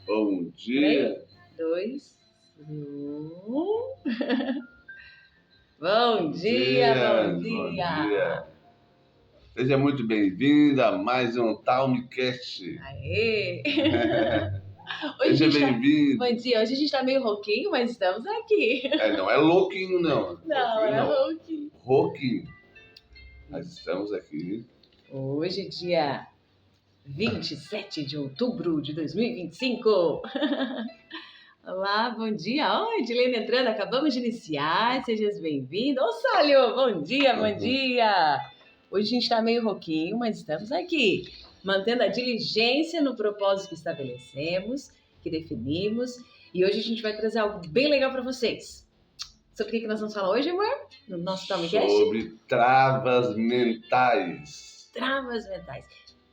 Bom dia. 3, 2, 1. Bom dia. Bom dia. Seja muito bem-vinda a mais um Talmcast. Aê! Seja bem-vindo. Bom dia, hoje a gente tá meio rouquinho, mas estamos aqui. Não é louquinho, não. Não, é rouquinho. Rouquinho. Nós estamos aqui. Hoje, dia 27 de outubro de 2025. Olá, bom dia. Oi, Edilene entrando, acabamos de iniciar. Sejas bem-vindo. Ô, Sálio, bom dia, bom dia. Hoje a gente está meio rouquinho, mas estamos aqui, mantendo a diligência no propósito que estabelecemos, que definimos. E hoje a gente vai trazer algo bem legal para vocês. Sobre o que nós vamos falar hoje, amor? No nosso Talmcast? Sobre travas mentais. Travas mentais.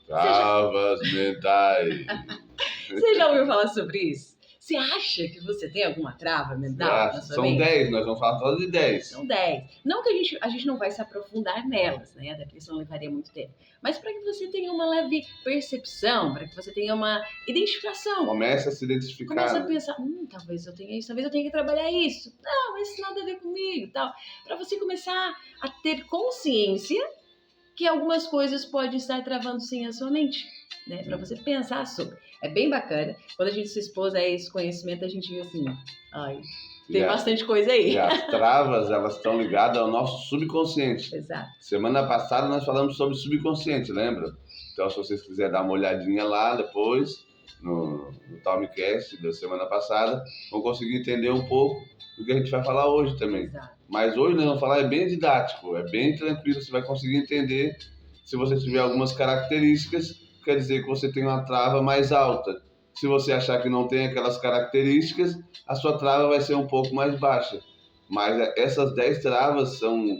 Travas mentais. Você já ouviu falar sobre isso? Você acha que você tem alguma trava mental na sua São mente? 10, nós vamos falar só de 10. São 10. Não que a gente não vai se aprofundar nelas, né? Até porque isso não levaria muito tempo. Mas para que você tenha uma leve percepção, para que você tenha uma identificação. Começa a se identificar. Começa a pensar, talvez eu tenha isso, talvez eu tenha que trabalhar isso. Não, mas isso nada a ver comigo, tal. Para você começar a ter consciência que algumas coisas podem estar travando sim a sua mente, né? Para você pensar sobre. É bem bacana. Quando a gente se expôs a esse conhecimento, a gente viu assim, tem bastante coisa aí. E as travas, elas estão ligadas ao nosso subconsciente. Exato. Semana passada nós falamos sobre subconsciente, lembra? Então, se vocês quiserem dar uma olhadinha lá depois, no Talmcast da semana passada, vão conseguir entender um pouco do que a gente vai falar hoje também. Exato. Mas hoje nós vamos falar, é bem didático, é bem tranquilo, você vai conseguir entender. Se você tiver algumas características, quer dizer que você tem uma trava mais alta. Se você achar que não tem aquelas características, a sua trava vai ser um pouco mais baixa. Mas essas 10 travas são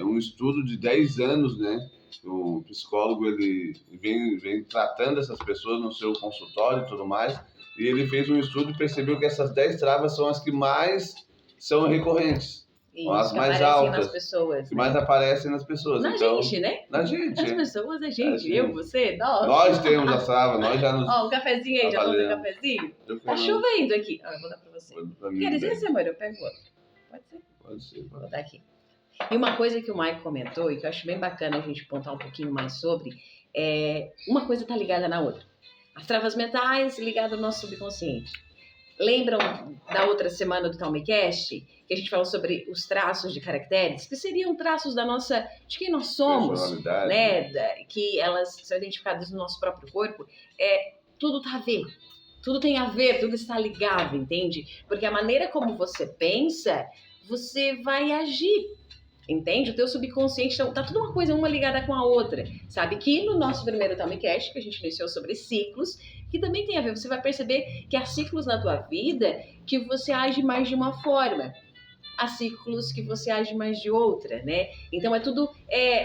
um estudo de 10 anos, né? O psicólogo ele vem tratando essas pessoas no seu consultório e tudo mais, e ele fez um estudo e percebeu que essas 10 travas são as que mais são recorrentes. Isso, as mais aparecem altas, nas pessoas. Que mais aparecem nas pessoas. Na gente, né? Na gente. As pessoas, a gente. Eu, você, nós. Nós temos a trava, nós já nos... Um cafezinho aí, já tomou um cafezinho? Tá chovendo aqui. Eu vou dar pra você. Quer dizer, assim, amor, eu pego outro. Pode ser? Pode ser. Vou dar aqui. E uma coisa que o Mike comentou, e que eu acho bem bacana a gente pontar um pouquinho mais sobre, uma coisa tá ligada na outra. As travas mentais ligadas ao nosso subconsciente. Lembram da outra semana do Talmcast, que a gente falou sobre os traços de caracteres, que seriam traços da nossa, de quem nós somos, né? Que elas são identificadas no nosso próprio corpo. Tudo tá a ver, tudo tem a ver, tudo está ligado, entende? Porque a maneira como você pensa, você vai agir. Entende? O teu subconsciente, então, tá tudo uma coisa, uma ligada com a outra, sabe? Que no nosso primeiro Talmcast, que a gente iniciou sobre ciclos, que também tem a ver, você vai perceber que há ciclos na tua vida que você age mais de uma forma, há ciclos que você age mais de outra, né? Então é tudo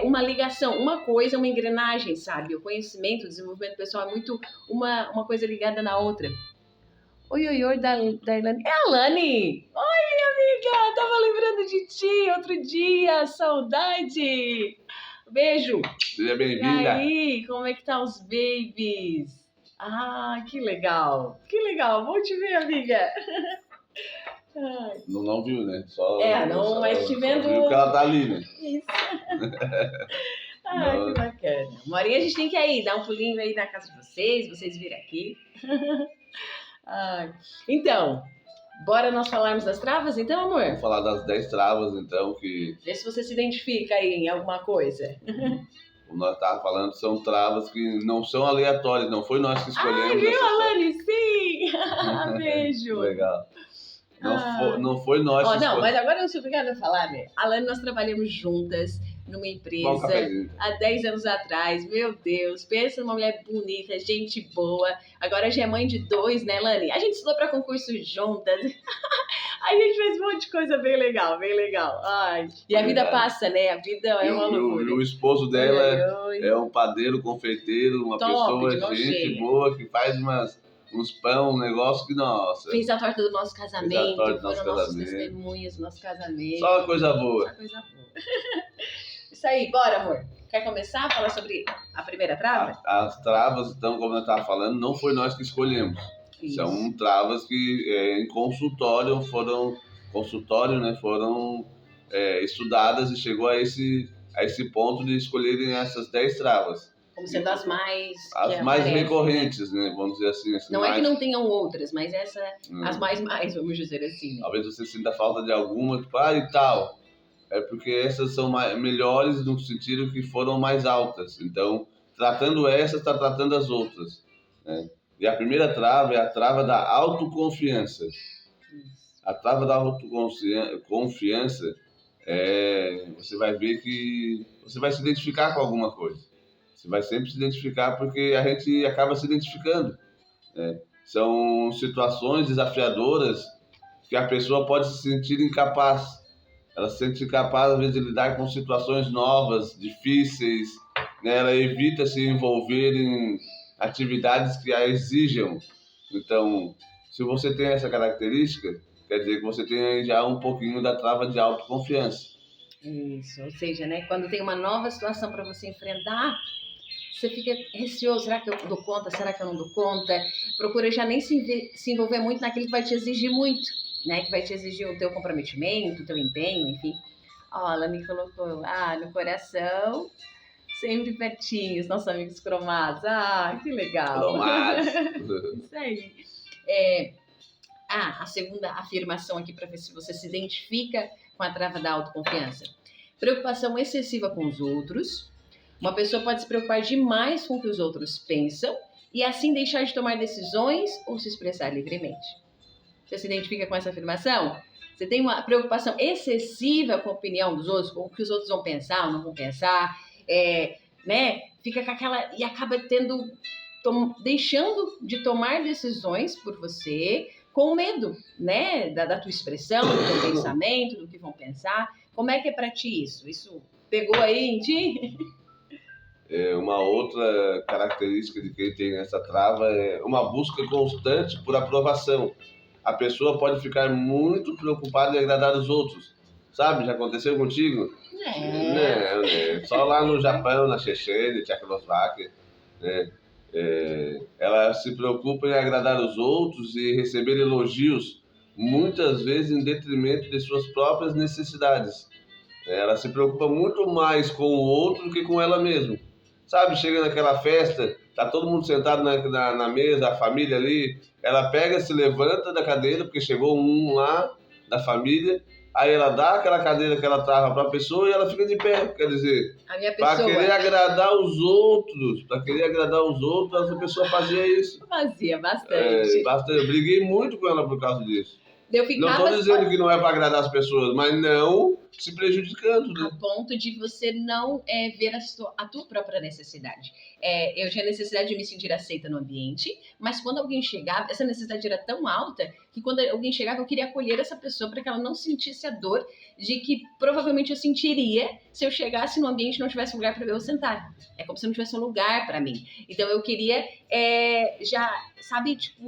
uma ligação, uma coisa, uma engrenagem, sabe? O conhecimento, o desenvolvimento pessoal é muito uma coisa ligada na outra. Oi, da Ilane. É a Lani! Oi, minha amiga! Tava lembrando de ti outro dia, saudade! Beijo! Seja bem-vinda! E aí, como é que tá os babies? Que legal! Que legal! Bom te ver, amiga! Não viu, né? Só, mas te vendo... Só viu que ela tá ali, né? Isso! Que bacana! Morinha, a gente tem que ir, dar um pulinho aí na casa de vocês virem aqui. Então, bora nós falarmos das travas, então, amor? Vamos falar das 10 travas, então, que... Vê se você se identifica aí em alguma coisa. Como nós estávamos falando, são travas que não são aleatórias, não foi nós que escolhemos. Viu, Alane? Sim! Beijo! Legal. Não foi nós que escolhemos. Mas agora eu sou obrigada a falar, né? Alane, nós trabalhamos juntas numa empresa há 10 anos atrás. Meu Deus, pensa numa mulher bonita, gente boa. Agora já é mãe de 2, né, Lani? A gente estudou para concurso juntas. A gente fez um monte de coisa bem legal, bem legal. E a vida passa, né? A vida é uma loucura. E o esposo dela é um padeiro, confeiteiro, uma pessoa, gente boa, que faz uns pão, um negócio que, nossa... Fez a torta do nosso casamento, foram nossos testemunhas do nosso casamento. Só uma coisa boa. Só coisa boa. Isso aí, bora, amor. Quer começar a falar sobre a primeira trava? As travas, então, como eu estava falando, não foi nós que escolhemos. Isso. São travas que em consultório, né, foram estudadas e chegou a esse ponto de escolherem essas 10 travas. Como sendo as mais... As mais recorrentes, né? Vamos dizer assim. Não é que não tenham outras, mas as mais, vamos dizer assim. Né? Talvez você sinta falta de alguma, tipo, e tal. É porque essas são melhores no sentido que foram mais altas. Então, tratando essas, está tratando as outras. Né? E a primeira trava é a trava da autoconfiança. A trava da autoconfiança, você vai ver que você vai se identificar com alguma coisa. Você vai sempre se identificar porque a gente acaba se identificando. Né? São situações desafiadoras que a pessoa pode se sentir incapaz. Ela se sente incapaz, às vezes, de lidar com situações novas, difíceis. Né? Ela evita se envolver em atividades que a exijam. Então, se você tem essa característica, quer dizer que você tem já um pouquinho da trava de autoconfiança. Isso, ou seja, né, quando tem uma nova situação para você enfrentar, você fica receoso, será que eu dou conta, será que eu não dou conta? Procura já nem se envolver muito naquilo que vai te exigir muito, né, que vai te exigir o teu comprometimento, o teu empenho, enfim. Ó, ela me colocou, no coração, sempre pertinho, os nossos amigos cromados. Que legal. Cromados. Isso aí. A segunda afirmação aqui para ver se você se identifica com a trava da autoconfiança. Preocupação excessiva com os outros. Uma pessoa pode se preocupar demais com o que os outros pensam e assim deixar de tomar decisões ou se expressar livremente. Você se identifica com essa afirmação? Você tem uma preocupação excessiva com a opinião dos outros, com o que os outros vão pensar ou não vão pensar, né? Fica com aquela... E acaba deixando de tomar decisões por você com medo, né? Da tua expressão, do teu pensamento, do que vão pensar. Como é que é pra ti isso? Isso pegou aí em ti? Uma outra característica de quem tem essa trava é uma busca constante por aprovação. A pessoa pode ficar muito preocupada em agradar os outros. Sabe? Já aconteceu contigo? Só lá no Japão, na Chechênia, Tchecoslováquia, né? Ela se preocupa em agradar os outros e receber elogios, muitas vezes em detrimento de suas próprias necessidades. Ela se preocupa muito mais com o outro do que com ela mesma. Sabe, chega naquela festa, tá todo mundo sentado na mesa, a família ali, ela pega, se levanta da cadeira, porque chegou um lá da família, aí ela dá aquela cadeira que ela trava para a pessoa e ela fica de pé. Quer dizer, para querer agradar os outros, essa pessoa fazia isso. Fazia bastante. Eu briguei muito com ela por causa disso. Não estou dizendo que não é para agradar as pessoas, mas não se prejudicando. Né? A ponto de você não ver a tua própria necessidade. Eu tinha necessidade de me sentir aceita no ambiente, mas quando alguém chegava, essa necessidade era tão alta que quando alguém chegava eu queria acolher essa pessoa para que ela não sentisse a dor de que provavelmente eu sentiria se eu chegasse no ambiente e não tivesse lugar para eu sentar. É como se não tivesse um lugar para mim. Então eu queria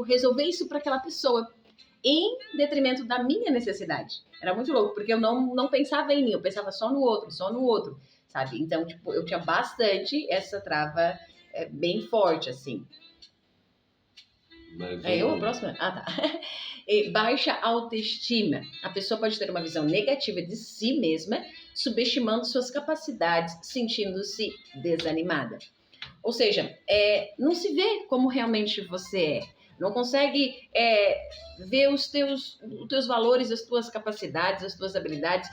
resolver isso para aquela pessoa, em detrimento da minha necessidade. Era muito louco, porque eu não pensava em mim, eu pensava só no outro, sabe? Então, eu tinha bastante essa trava bem forte, assim. A próxima? Tá. Baixa autoestima. A pessoa pode ter uma visão negativa de si mesma, subestimando suas capacidades, sentindo-se desanimada. Ou seja, não se vê como realmente você é. Não consegue ver os teus valores, as tuas capacidades, as tuas habilidades.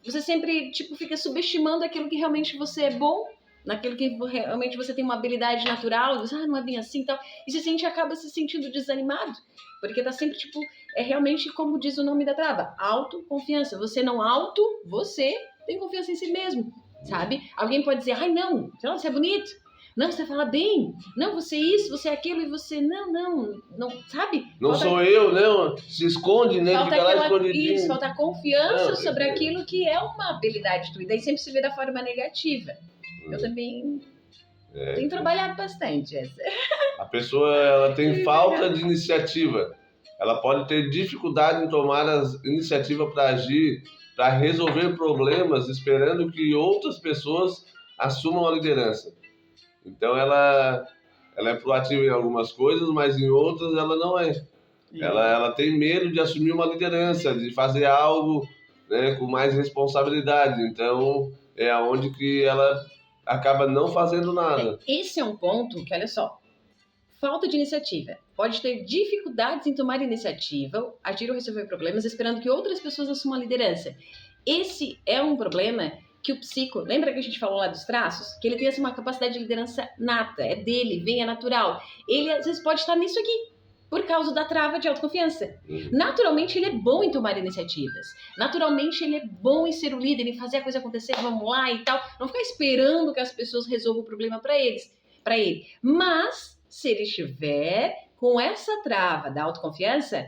Você sempre fica subestimando aquilo que realmente você é bom, naquilo que realmente você tem uma habilidade natural. Você, não é bem assim e tal. E você acaba se sentindo desanimado. Porque tá sempre, realmente como diz o nome da trava, autoconfiança. Você você tem confiança em si mesmo, sabe? Alguém pode dizer, não, você é bonito. Não, você fala bem. Não, você é isso, você é aquilo. E você, não, sabe? Não sou eu, não. Se esconde, né? Fica lá escondidinho. Isso, falta confiança sobre aquilo que é uma habilidade tua. E daí sempre se vê da forma negativa. Eu também tenho trabalhado bastante essa. A pessoa ela tem falta de iniciativa. Ela pode ter dificuldade em tomar as iniciativas para agir, para resolver problemas, esperando que outras pessoas assumam a liderança. Então, ela Ela é proativa em algumas coisas, mas em outras ela não é. Ela tem medo de assumir uma liderança, de fazer algo, né, com mais responsabilidade. Então, é onde que ela acaba não fazendo nada. Esse é um ponto que, olha só, falta de iniciativa. Pode ter dificuldades em tomar iniciativa, agir ou resolver problemas, esperando que outras pessoas assumam a liderança. Esse é um problema que o psico... Lembra que a gente falou lá dos traços? Que ele tem uma capacidade de liderança nata, é dele, vem, é natural. Ele, às vezes, pode estar nisso aqui, por causa da trava de autoconfiança. Naturalmente, ele é bom em tomar iniciativas. Naturalmente, ele é bom em ser o líder, em fazer a coisa acontecer, vamos lá e tal. Não ficar esperando que as pessoas resolvam o problema para ele. Mas, se ele estiver com essa trava da autoconfiança,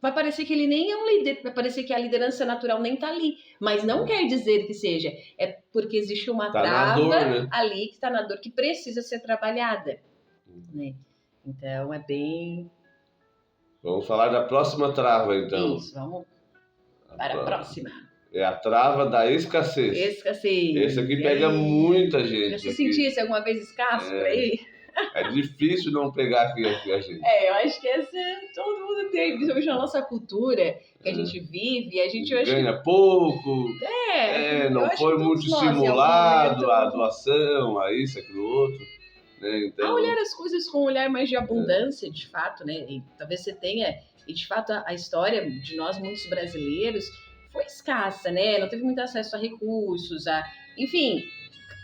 vai parecer que ele nem é um líder, vai parecer que a liderança natural nem tá ali. Mas não quer dizer que seja. É porque existe uma trava né? ali que está na dor, que precisa ser trabalhada. Né? Então, é bem... Vamos falar da próxima trava, então. Isso, vamos para a próxima. É a trava da escassez. Escassez. Esse aqui pega muita gente. Você sentisse alguma vez escasso por aí? É difícil não pegar aqui a gente. Eu acho que essa todo mundo tem, principalmente na nossa cultura que a gente vive, a gente ganha pouco, não foi muito estimulado a doação, a isso, aquilo outro. Né? Então... A olhar as coisas com um olhar mais de abundância, de fato, né? E talvez você tenha, e de fato a história de nós, muitos brasileiros, foi escassa, né? Não teve muito acesso a recursos, enfim,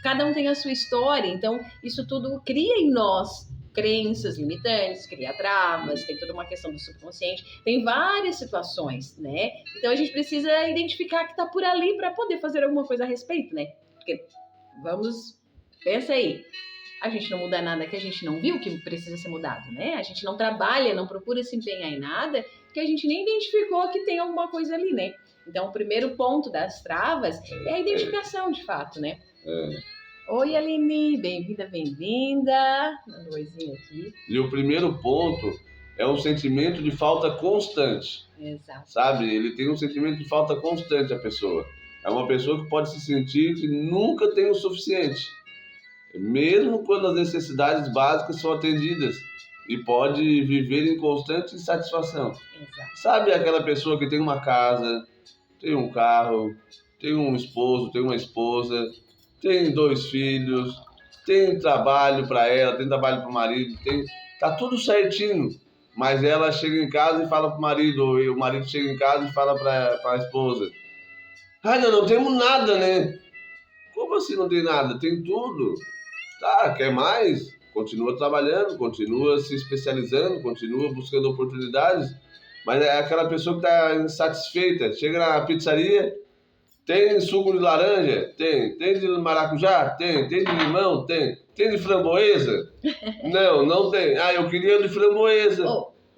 cada um tem a sua história, então isso tudo cria em nós crenças limitantes, cria travas, tem toda uma questão do subconsciente, tem várias situações, né? Então a gente precisa identificar que tá por ali para poder fazer alguma coisa a respeito, né? Porque pensa aí, a gente não muda nada que a gente não viu que precisa ser mudado, né? A gente não trabalha, não procura se empenhar em nada que a gente nem identificou que tem alguma coisa ali, né? Então, o primeiro ponto das travas é a identificação, de fato, né? Oi, Aline, bem-vinda, bem-vinda. Uma luzinha aqui. E o primeiro ponto é um sentimento de falta constante. Exato. Sabe? Ele tem um sentimento de falta constante, a pessoa. É uma pessoa que pode se sentir que nunca tem o suficiente. Mesmo quando as necessidades básicas são atendidas. E pode viver em constante insatisfação. Exato. Sabe aquela pessoa que tem uma casa, tem um carro, tem um esposo, tem uma esposa, tem 2 filhos, tem trabalho para ela, tem trabalho para o marido, tá tudo certinho. Mas ela chega em casa e fala para o marido, e o marido chega em casa e fala para a esposa: não temos nada, né? Como assim não tem nada? Tem tudo. Tá, quer mais? Continua trabalhando, continua se especializando, continua buscando oportunidades, mas é aquela pessoa que está insatisfeita. Chega na pizzaria, tem suco de laranja? Tem de maracujá? Tem de limão? Tem de framboesa? Não tem. Eu queria de framboesa.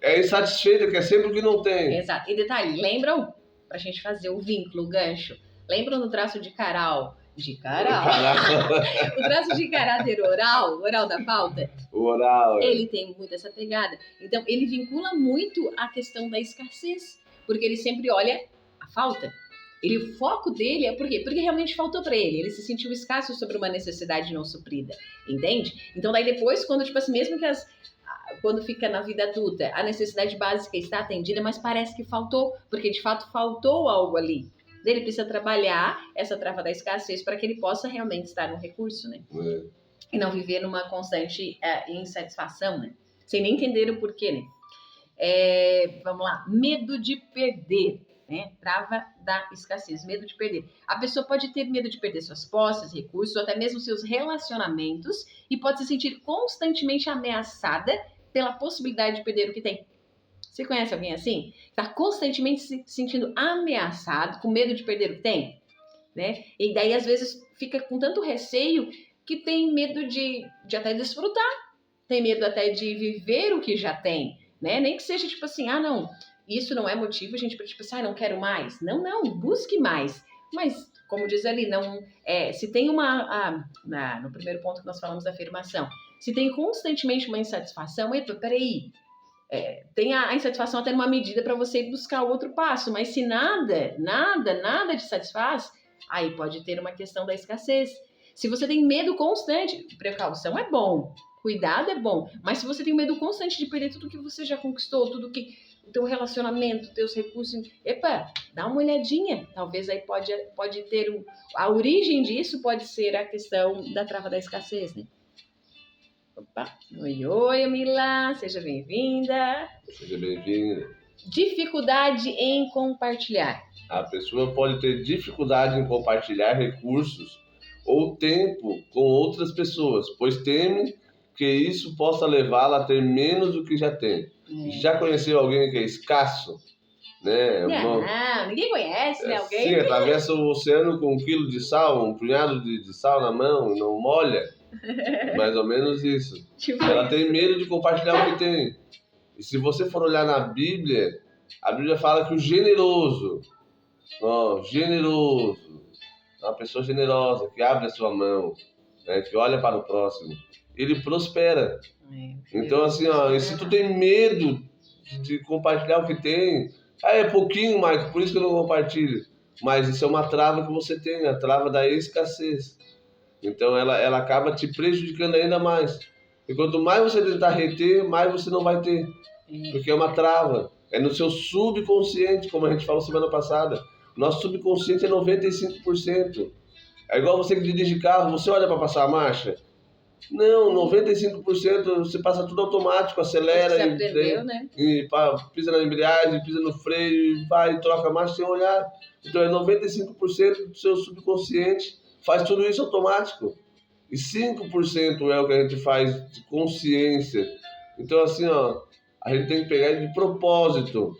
É insatisfeita, quer sempre o que não tem. Exato. E detalhe, lembram, pra gente fazer o vínculo, o gancho, lembram do traço de Caral? O traço de caráter oral da falta, o oral, ele tem muito essa pegada. Então, ele vincula muito a questão da escassez, porque ele sempre olha a falta. O foco dele é por quê? Porque realmente faltou para ele se sentiu escasso sobre uma necessidade não suprida, entende? Então, daí depois, quando, tipo assim, mesmo que quando fica na vida adulta, a necessidade básica está atendida, mas parece que faltou, porque de fato faltou algo ali. Ele precisa trabalhar essa trava da escassez para que ele possa realmente estar no recurso, né? E não viver numa constante insatisfação, né? Sem nem entender o porquê, né? Vamos lá. Medo de perder, né? Trava da escassez, medo de perder. A pessoa pode ter medo de perder suas posses, recursos, ou até mesmo seus relacionamentos e pode se sentir constantemente ameaçada pela possibilidade de perder o que tem. Você conhece alguém assim? Está constantemente se sentindo ameaçado, com medo de perder o que tem? Né? E daí, às vezes, fica com tanto receio que tem medo de até desfrutar. Tem medo até de viver o que já tem. Né? Nem que seja tipo assim, não, isso não é motivo, gente, para tipo assim, não quero mais. Não, busque mais. Mas, como diz ali, se tem no primeiro ponto que nós falamos da afirmação, se tem constantemente uma insatisfação, peraí, tem a insatisfação até numa medida para você ir buscar o outro passo, mas se nada te satisfaz, aí pode ter uma questão da escassez. Se você tem medo constante, precaução é bom, Cuidado é bom, mas se você tem medo constante de perder tudo que você já conquistou, tudo que o teu relacionamento, teus recursos, epa, dá uma olhadinha. Talvez aí pode ter a origem disso pode ser a questão da trava da escassez, né? Opa, oi, Mila, seja bem-vinda. Seja bem-vinda. Dificuldade em compartilhar. A pessoa pode ter dificuldade em compartilhar recursos ou tempo com outras pessoas, pois teme que isso possa levá-la a ter menos do que já tem. Já conheceu alguém que é escasso? Né? Não, ninguém conhece, né? Alguém? Sim, atravessa o oceano com 1 quilo de sal, um punhado de sal na mão, não molha. Mais ou menos isso. Ela tem medo de compartilhar o que tem. E se você for olhar na Bíblia, a Bíblia fala que o generoso, uma pessoa generosa, que abre a sua mão, né, que olha para o próximo, ele prospera. Então, assim, e se tu tem medo de compartilhar o que tem, é pouquinho, Mike, por isso que eu não compartilho. Mas isso é uma trava que você tem, a trava da escassez. Então, ela acaba te prejudicando ainda mais. E quanto mais você tentar reter, mais você não vai ter. Porque é uma trava. É no seu subconsciente, como a gente falou semana passada. Nosso subconsciente é 95%. É igual você que dirige carro, você olha para passar a marcha? Não, 95% você passa tudo automático, acelera você aprendeu, né? E pisa na embreagem, pisa no freio, vai, troca a marcha sem olhar. Então é 95% do seu subconsciente faz tudo isso automático. E 5% é o que a gente faz de consciência. Então assim, a gente tem que pegar de propósito.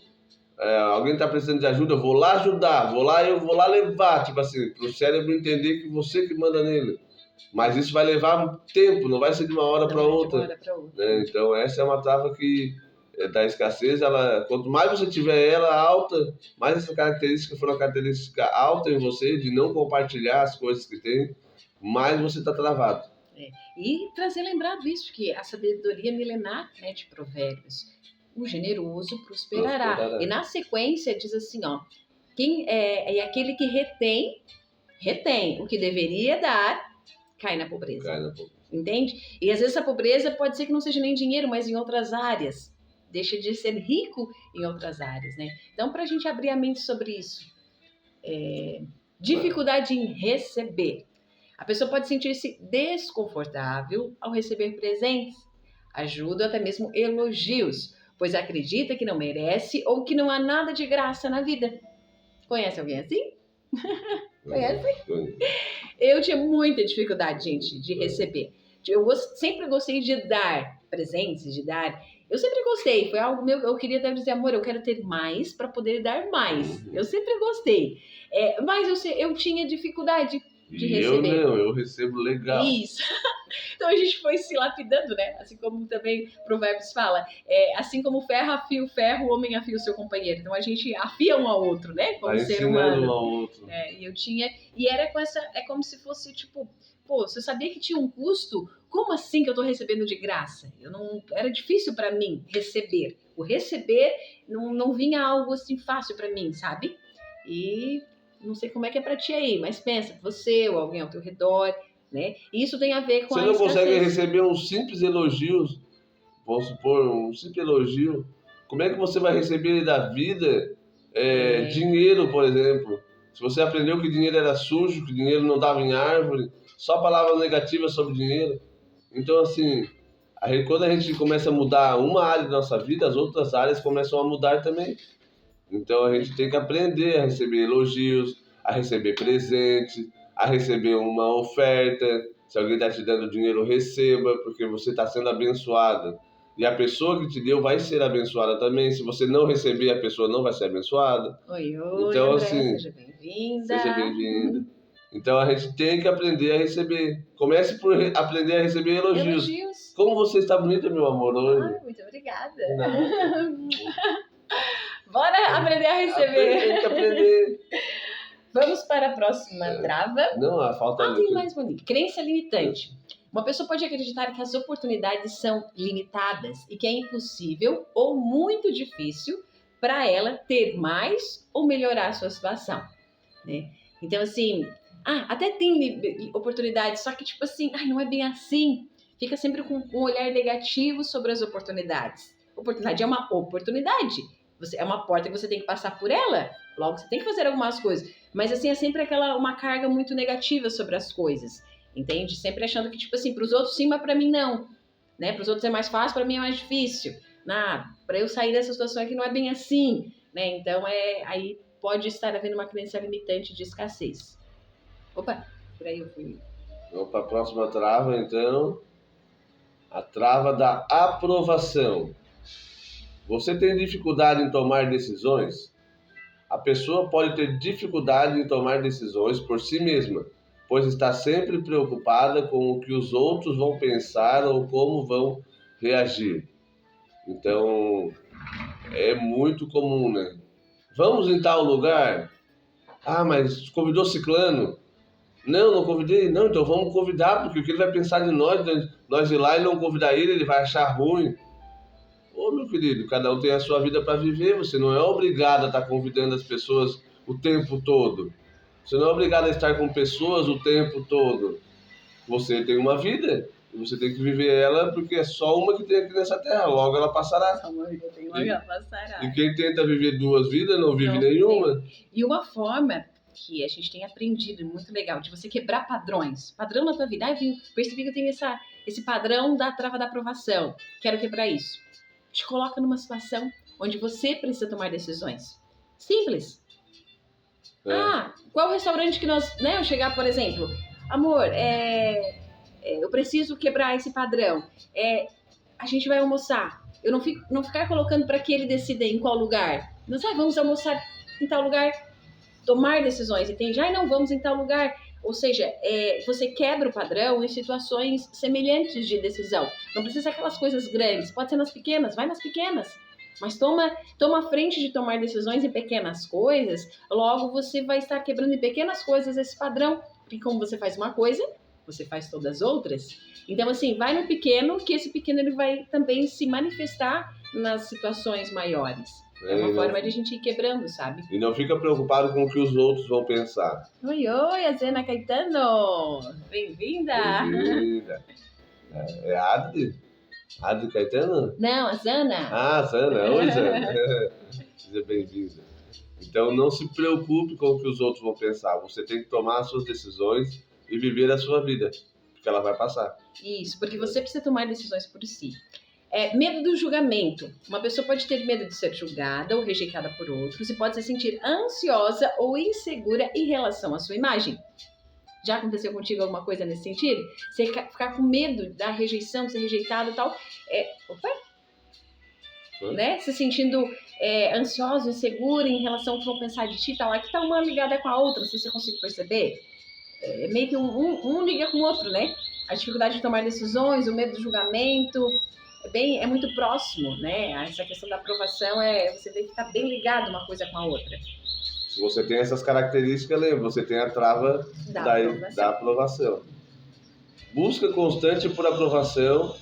Alguém está precisando de ajuda, eu vou lá ajudar, eu vou lá levar, tipo assim, para o cérebro entender que você que manda nele. Mas isso vai levar tempo, não vai ser de uma hora para outra. Né? Então essa é uma trava que da escassez, quanto mais você tiver ela alta, mais essa característica for uma característica alta em você, de não compartilhar as coisas que tem, mais você está travado. E trazer lembrado isso, que a sabedoria milenar, né, de Provérbios, o generoso prosperará. E na sequência diz assim, quem é aquele que retém o que deveria dar, cai na pobreza. Entende? E às vezes a pobreza pode ser que não seja nem dinheiro, mas em outras áreas. Deixa de ser rico em outras áreas, né? Então, para a gente abrir a mente sobre isso, dificuldade em receber. A pessoa pode sentir-se desconfortável ao receber presentes, ajuda, até mesmo elogios, pois acredita que não merece ou que não há nada de graça na vida. Conhece alguém assim? Conhece? Eu tinha muita dificuldade, gente, de receber. Eu sempre gostei de dar presentes, Eu sempre gostei, foi algo meu, eu queria até dizer, amor, eu quero ter mais para poder dar mais. Eu sempre gostei. Mas eu tinha dificuldade de receber. Eu recebo legal. Isso. Então a gente foi se lapidando, né? Assim como também Provérbios fala, assim como ferro afia o ferro, o homem afia o seu companheiro. Então a gente afia um ao outro, né? Como ser humano. Um ao outro. E era com essa, como se fosse tipo, você sabia que tinha um custo? Como assim que eu tô recebendo de graça? Era difícil para mim receber. O receber não vinha algo assim fácil para mim, sabe? E não sei como é que é para ti aí, mas pensa, você ou alguém ao teu redor, né? Isso tem a ver com você não consegue receber um simples elogio, vamos supor, um simples elogio. Como é que você vai receber da vida dinheiro, por exemplo? Se você aprendeu que dinheiro era sujo, que dinheiro não dava em árvore, só palavras negativas sobre dinheiro. Então, assim, quando a gente começa a mudar uma área da nossa vida, as outras áreas começam a mudar também. Então, a gente tem que aprender a receber elogios, a receber presentes, a receber uma oferta. Se alguém está te dando dinheiro, receba, porque você está sendo abençoada. E a pessoa que te deu vai ser abençoada também. Se você não receber, a pessoa não vai ser abençoada. Oi, então, André, assim, seja bem-vinda. Seja bem-vinda. Então, a gente tem que aprender a receber. Comece por aprender a receber elogios. Como você está bonita, meu amor, hoje. Muito obrigada. Bora aprender a receber. Tem que aprender. Vamos para a próxima trava. Não, falta... tem mais bonito. Crença limitante. Uma pessoa pode acreditar que as oportunidades são limitadas e que é impossível ou muito difícil para ela ter mais ou melhorar a sua situação, né? Então, assim, até tem oportunidades, só que, tipo assim, não é bem assim. fica sempre com um olhar negativo sobre as oportunidades. Oportunidade é uma oportunidade. É uma porta que você tem que passar por ela. Logo, você tem que fazer algumas coisas. Mas, assim, é sempre uma carga muito negativa sobre as coisas. Entende? Sempre achando que, tipo assim, para os outros sim, mas para mim não. Né? Para os outros é mais fácil, para mim é mais difícil. Para eu sair dessa situação aqui não é bem assim. Né? Então, aí pode estar havendo uma crença limitante de escassez. Opa, por aí eu fui. Vamos para a próxima trava, então. A trava da aprovação. Você tem dificuldade em tomar decisões? A pessoa pode ter dificuldade em tomar decisões por si mesma, pois está sempre preocupada com o que os outros vão pensar ou como vão reagir. Então, é muito comum, né? Vamos em tal lugar? Ah, mas convidou ciclano? Não, não convidei. Não, então vamos convidar, porque o que ele vai pensar de nós ir lá e não convidar ele vai achar ruim. Ô, meu querido, cada um tem a sua vida para viver, você não é obrigado a estar convidando as pessoas o tempo todo. Você não é obrigado a estar com pessoas o tempo todo. Você tem uma vida e você tem que viver ela porque é só uma que tem aqui nessa terra, logo ela passará. Só uma vida tem, logo ela passará. E quem tenta viver duas vidas não vive nenhuma. E uma forma que a gente tem aprendido, muito legal, de você quebrar padrões. Padrão na tua vida. Percebi que eu tenho esse padrão da trava da aprovação. Quero quebrar isso. Te coloca numa situação onde você precisa tomar decisões. Simples. Qual restaurante que eu chegar, por exemplo, amor, eu preciso quebrar esse padrão. A gente vai almoçar. Eu não ficar colocando para que ele decida em qual lugar. Não sabe, vamos almoçar em tal lugar. Tomar decisões, entende? Não, vamos em tal lugar. Ou seja, você quebra o padrão em situações semelhantes de decisão. Não precisa ser aquelas coisas grandes, pode ser nas pequenas, vai nas pequenas. Mas toma a frente de tomar decisões em pequenas coisas, logo você vai estar quebrando em pequenas coisas esse padrão. Porque como você faz uma coisa, você faz todas as outras. Então, assim, vai no pequeno, que esse pequeno ele vai também se manifestar nas situações maiores. É uma forma de a gente ir quebrando, sabe? E não fica preocupado com o que os outros vão pensar. Oi, a Zena Caetano! Bem-vinda! Bem-vinda! É Adri? Adri Caetano? Não, a Zana. Ah, Zana. Oi, Zana. Seja bem-vinda. Então, não se preocupe com o que os outros vão pensar. Você tem que tomar as suas decisões e viver a sua vida, porque ela vai passar. Isso, porque você precisa tomar decisões por si. Medo do julgamento. Uma pessoa pode ter medo de ser julgada ou rejeitada por outros e pode se sentir ansiosa ou insegura em relação à sua imagem. Já aconteceu contigo alguma coisa nesse sentido? Você ficar com medo da rejeição, de ser rejeitado e tal. Né? Se sentindo ansiosa, insegura em relação ao que vão pensar de ti e tal. Aqui tá uma ligada com a outra, não sei se você consegue perceber. Meio que um liga com o outro, né? A dificuldade de tomar decisões, o medo do julgamento... É muito próximo, né? Essa questão da aprovação você vê que está bem ligado uma coisa com a outra. Se você tem essas características, lembra, você tem a trava da aprovação. Busca constante por aprovação.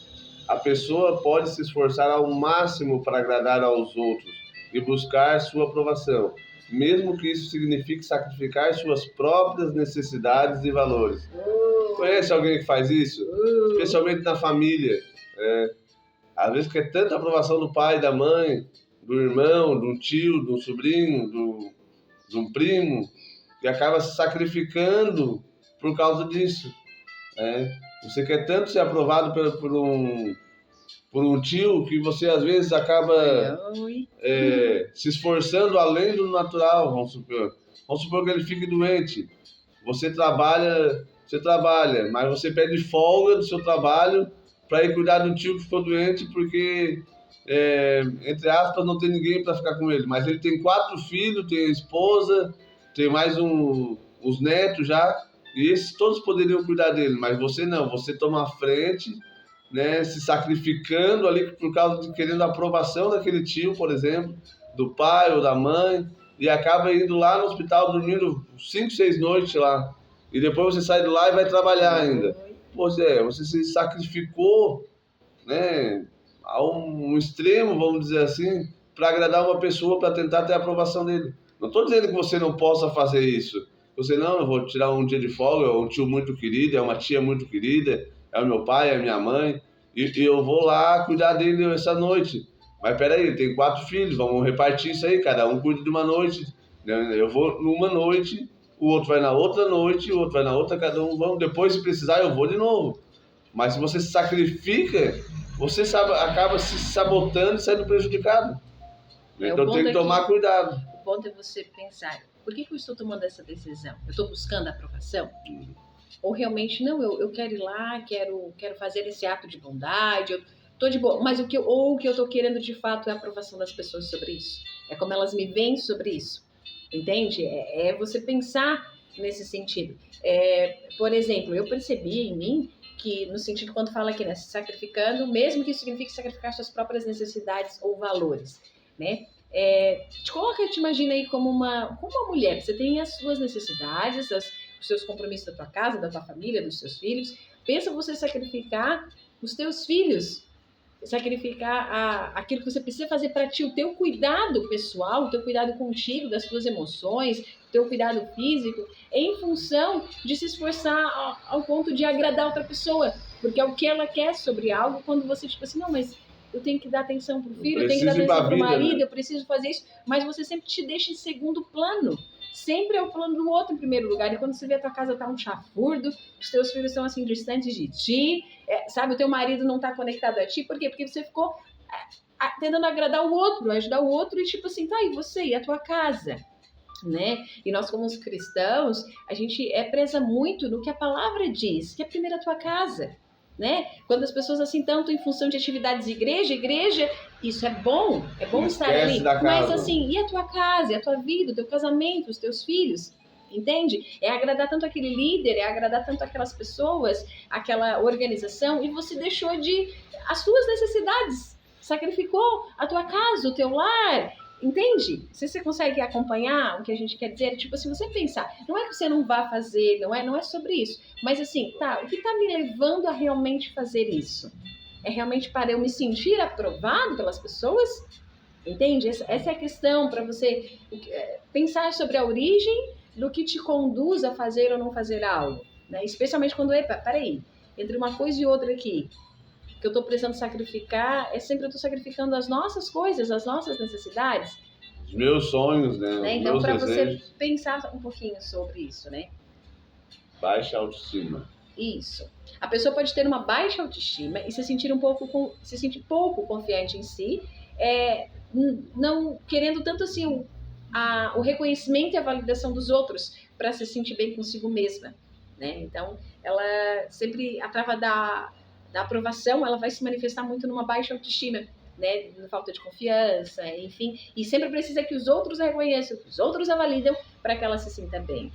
A pessoa pode se esforçar ao máximo para agradar aos outros e buscar sua aprovação, mesmo que isso signifique sacrificar suas próprias necessidades e valores. Conhece alguém que faz isso? Especialmente na família. Às vezes quer tanta aprovação do pai, da mãe, do irmão, de um tio, de um sobrinho, de um primo, que acaba se sacrificando por causa disso. Você quer tanto ser aprovado por um tio que você às vezes acaba se esforçando além do natural, vamos supor. Vamos supor que ele fique doente. Você trabalha, mas você pede folga do seu trabalho para ir cuidar do tio que ficou doente porque, entre aspas, não tem ninguém para ficar com ele. Mas ele tem 4 filhos, tem a esposa, tem mais uns netos já, e esses todos poderiam cuidar dele, mas você não, você toma a frente, né, se sacrificando ali por causa de querendo a aprovação daquele tio, por exemplo, do pai ou da mãe, e acaba indo lá no hospital, dormindo 5, 6 noites lá, e depois você sai de lá e vai trabalhar ainda. Pois você se sacrificou, né, a um extremo, vamos dizer assim, para agradar uma pessoa, para tentar ter a aprovação dele. Não estou dizendo que você não possa fazer isso. Você não, eu vou tirar um dia de folga, é um tio muito querido, é uma tia muito querida, é o meu pai, é a minha mãe, e eu vou lá cuidar dele essa noite. Mas peraí, ele tem 4 filhos, vamos repartir isso aí, cada um cuida de uma noite. Né? Eu vou numa noite, o outro vai na outra noite, o outro vai na outra, cada um vão. Depois, se precisar, eu vou de novo. Mas se você se sacrifica, você acaba se sabotando e sendo prejudicado. Então tem que tomar cuidado. O ponto é você pensar, por que eu estou tomando essa decisão? Eu estou buscando a aprovação? Ou realmente, não, eu quero ir lá, quero fazer esse ato de bondade, eu tô de boa. Mas o que eu estou querendo de fato é a aprovação das pessoas sobre isso. É como elas me veem sobre isso. Entende? É você pensar nesse sentido. Por exemplo, eu percebi em mim que, no sentido quando fala aqui, né, se sacrificando, mesmo que isso signifique sacrificar suas próprias necessidades ou valores, né? Te imagina aí como uma mulher. Você tem as suas necessidades, os seus compromissos da tua casa, da tua família, dos seus filhos. Pensa você sacrificar os teus filhos, sacrificar aquilo que você precisa fazer para ti, o teu cuidado pessoal, o teu cuidado contigo, das tuas emoções, o teu cuidado físico, em função de se esforçar ao ponto de agradar outra pessoa, porque é o que ela quer sobre algo. Quando você, tipo assim, não, mas eu tenho que dar atenção pro filho, eu tenho que dar atenção pro marido, né? Eu preciso fazer isso, mas você sempre te deixa em segundo plano. Sempre é o plano do outro em primeiro lugar. E quando você vê a tua casa tá um chafurdo, os teus filhos estão assim distantes de ti, sabe, o teu marido não tá conectado a ti, por quê? Porque você ficou tentando agradar o outro, ajudar o outro, e tipo assim, tá, e você, e a tua casa? Né? E nós, como os cristãos, a gente preza muito no que a palavra diz, que é primeiro a tua casa. Né? Quando as pessoas assim, tanto em função de atividades de igreja, isso é bom estar ali, mas assim, e a tua casa, e a tua vida, o teu casamento, os teus filhos, entende? É agradar tanto aquele líder, é agradar tanto aquelas pessoas, aquela organização, e você deixou as tuas necessidades, sacrificou a tua casa, o teu lar. Entende? Se você consegue acompanhar o que a gente quer dizer, tipo assim, você pensar, não é que você não vá fazer, não é sobre isso, mas assim, tá, o que tá me levando a realmente fazer isso? É realmente para eu me sentir aprovado pelas pessoas? Entende? Essa é a questão para você pensar sobre a origem do que te conduz a fazer ou não fazer algo, né? Especialmente quando, peraí, entre uma coisa e outra aqui, que eu estou precisando sacrificar, sempre eu estou sacrificando as nossas coisas, as nossas necessidades. Os meus sonhos, né? Então, para você pensar um pouquinho sobre isso, né? Baixa autoestima. Isso. A pessoa pode ter uma baixa autoestima e se sentir pouco confiante em si, não querendo tanto assim o reconhecimento e a validação dos outros para se sentir bem consigo mesma, né? Então, ela sempre, a trava da aprovação, ela vai se manifestar muito numa baixa autoestima, né? Na falta de confiança, enfim. E sempre precisa que os outros a reconheçam, que os outros a validam para que ela se sinta bem.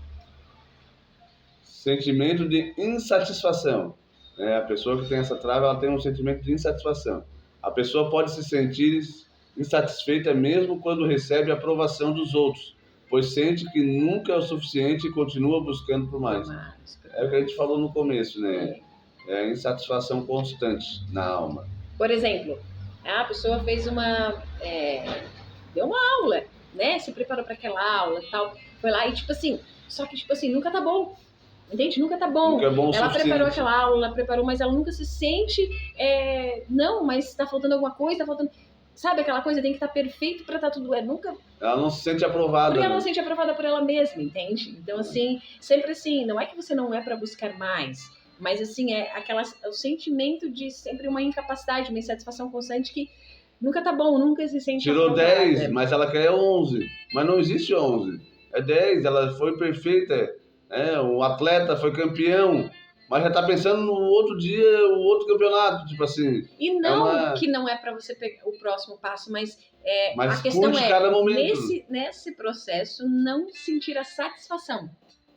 Sentimento de insatisfação. A pessoa que tem essa trava, ela tem um sentimento de insatisfação. A pessoa pode se sentir insatisfeita mesmo quando recebe a aprovação dos outros, pois sente que nunca é o suficiente e continua buscando por mais. É o que a gente falou no começo, né? É a insatisfação constante na alma. Por exemplo, a pessoa fez deu uma aula, né? Se preparou para aquela aula e tal, foi lá e só que nunca tá bom. Entende? Nunca tá bom. Nunca é bom. Ela preparou aquela aula, mas ela nunca se sente, não, mas tá faltando alguma coisa, tá faltando, sabe, aquela coisa tem que estar perfeito para estar tudo, nunca. Ela não se sente aprovada. Porque ela não se sente aprovada por ela mesma, entende? Então, assim, sempre assim, não é que você não é para buscar mais, mas assim, o sentimento de sempre uma incapacidade, uma insatisfação constante que nunca tá bom, nunca se sente Tirou aprovada. 10, mas ela quer 11, mas não existe 11, é 10, ela foi perfeita. O atleta foi campeão, mas já tá pensando no outro dia, o outro campeonato, tipo assim. E não que não é para você pegar o próximo passo, mas a questão cada momento. Nesse processo não sentir a satisfação,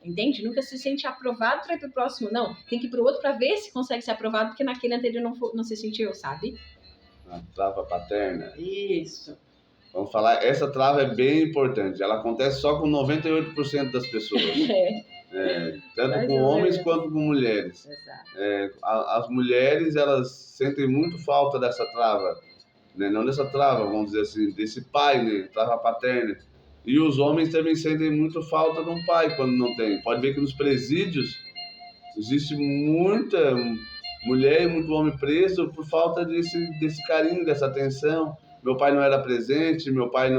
entende? Nunca se sente aprovado para ir pro próximo, não. Tem que ir pro outro para ver se consegue ser aprovado, porque naquele anterior não se sentiu, sabe? A trava paterna. Isso. Vamos falar, essa trava é bem importante. Ela acontece só com 98% das pessoas. Tanto com homens quanto com mulheres. Exato. As mulheres, elas sentem muito falta dessa trava, né? Não dessa trava, vamos dizer assim, desse pai, né? Trava paterna. E os homens também sentem muito falta de um pai quando não tem. Pode ver que nos presídios existe mulher e muito homem preso por falta desse carinho, dessa atenção. Meu pai não era presente, meu pai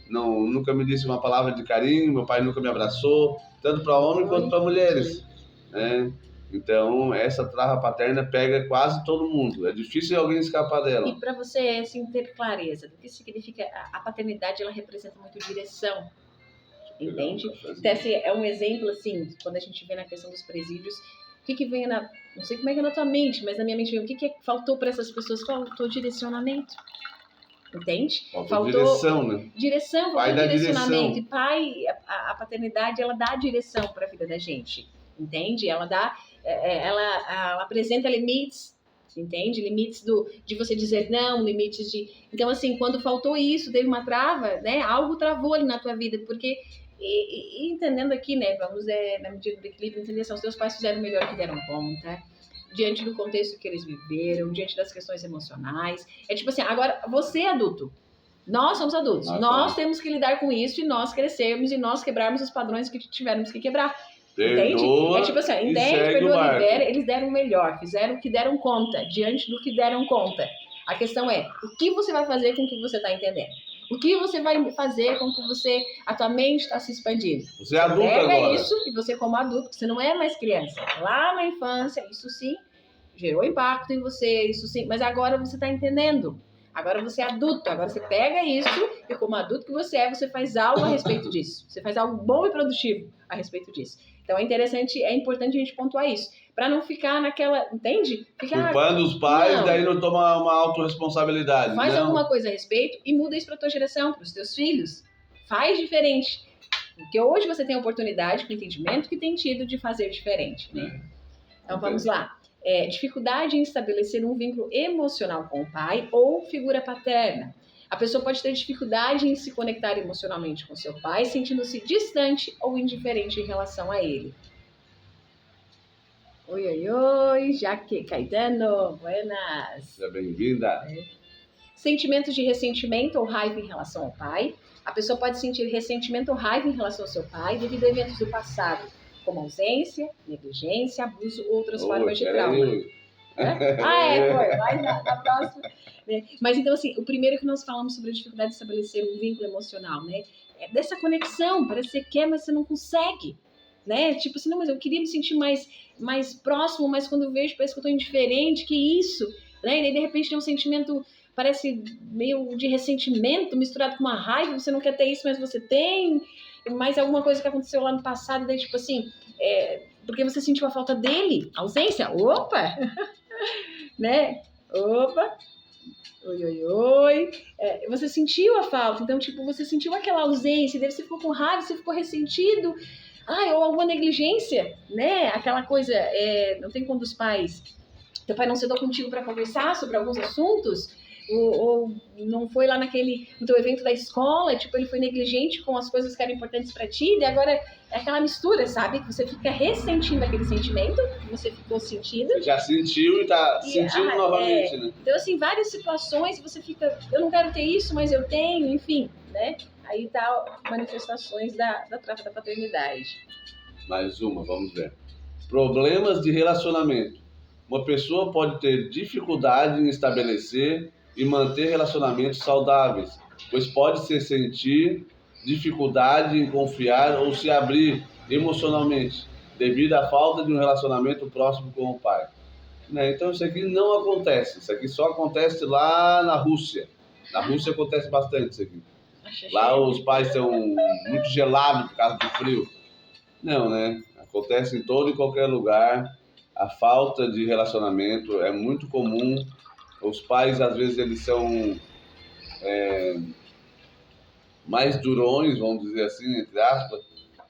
nunca me disse uma palavra de carinho, meu pai nunca me abraçou, tanto para homem quanto para mulheres, né? Então, essa trava paterna pega quase todo mundo. É difícil alguém escapar dela. E para você, assim, ter clareza do que significa a paternidade, ela representa muito direção, entende? Então, assim, é um exemplo, assim, quando a gente vê na questão dos presídios, o que vem não sei como é que é na tua mente, mas na minha mente vem, o que faltou para essas pessoas? Faltou direcionamento. Entende? Faltou direção, né? Direção, pai faltou dá direcionamento. direção. E pai, a paternidade, ela dá direção para a vida da gente. Entende? Ela dá, ela apresenta limites, entende? Limites de você dizer não, limites de... Então, assim, quando faltou isso, teve uma trava, né? Algo travou ali na tua vida, porque... E entendendo aqui, né? Vamos, na medida do equilíbrio, entender se os teus pais fizeram o melhor que deram conta, diante do contexto que eles viveram, diante das questões emocionais. É tipo assim, agora, você é adulto. Nós somos adultos. Nós temos que lidar com isso e nós crescermos e nós quebrarmos os padrões que tivermos que quebrar. Entende? É tipo assim, entende, perdoa, libera, eles deram o melhor, fizeram o que deram conta, diante do que deram conta. A questão é, o que você vai fazer com o que você está entendendo? O que você vai fazer com que a tua mente está se expandindo? Você é adulto agora. Pega isso e você como adulto, você não é mais criança. Lá na infância, isso sim, gerou impacto em você, isso sim, mas agora você está entendendo. Agora você é adulto, agora você pega isso e como adulto que você é, você faz algo a respeito disso. Você faz algo bom e produtivo a respeito disso. Então é importante a gente pontuar isso. Para não ficar naquela, entende? Culpando os pais, daí não toma uma autorresponsabilidade. Faz alguma coisa a respeito e muda isso para tua geração, para os teus filhos. Faz diferente. Porque hoje você tem a oportunidade, com o entendimento que tem tido, de fazer diferente. Né? Então vamos lá. Dificuldade em estabelecer um vínculo emocional com o pai ou figura paterna. A pessoa pode ter dificuldade em se conectar emocionalmente com seu pai, sentindo-se distante ou indiferente em relação a ele. Oi, oi, oi, Jaque Caetano, buenas. Seja bem-vinda. Sentimentos de ressentimento ou raiva em relação ao pai. A pessoa pode sentir ressentimento ou raiva em relação ao seu pai devido a eventos do passado, como ausência, negligência, abuso ou outras formas de trauma. Foi. Vai na próxima. Mas então, assim, o primeiro que nós falamos sobre a dificuldade de estabelecer um vínculo emocional, né? É dessa conexão. Parece que você quer, mas você não consegue. Né? Tipo assim, não, mas eu queria me sentir mais próximo, mas quando eu vejo, parece que eu tô indiferente, que isso? Né? E daí, de repente, tem um sentimento, parece meio de ressentimento misturado com uma raiva, você não quer ter isso, mas você tem, mais alguma coisa que aconteceu lá no passado, e daí, tipo assim, porque você sentiu a falta dele, ausência, opa! Né? Opa! Oi, oi, oi. Você sentiu a falta, então, tipo, você sentiu aquela ausência, daí você ficou com raiva, você ficou ressentido, ou alguma negligência, né? Aquela coisa, não tem quando os pais... Teu pai não sentou contigo para conversar sobre alguns assuntos? Ou não foi lá no teu evento da escola, tipo, ele foi negligente com as coisas que eram importantes para ti, e agora é aquela mistura, sabe? Que você fica ressentindo aquele sentimento que você ficou sentindo. Você já sentiu e tá sentindo novamente, né? Então, assim, várias situações você fica, eu não quero ter isso, mas eu tenho, enfim, né? Aí tá manifestações da trava da paternidade. Mais uma, vamos ver. Problemas de relacionamento. Uma pessoa pode ter dificuldade em estabelecer e manter relacionamentos saudáveis, pois pode se sentir dificuldade em confiar ou se abrir emocionalmente, devido à falta de um relacionamento próximo com o pai. Então isso aqui não acontece, isso aqui só acontece lá na Rússia. Na Rússia acontece bastante isso aqui. Lá os pais são muito gelados por causa do frio. Não, né? Acontece em todo e qualquer lugar. A falta de relacionamento é muito comum. Os pais, às vezes, eles são mais durões, vamos dizer assim, entre aspas,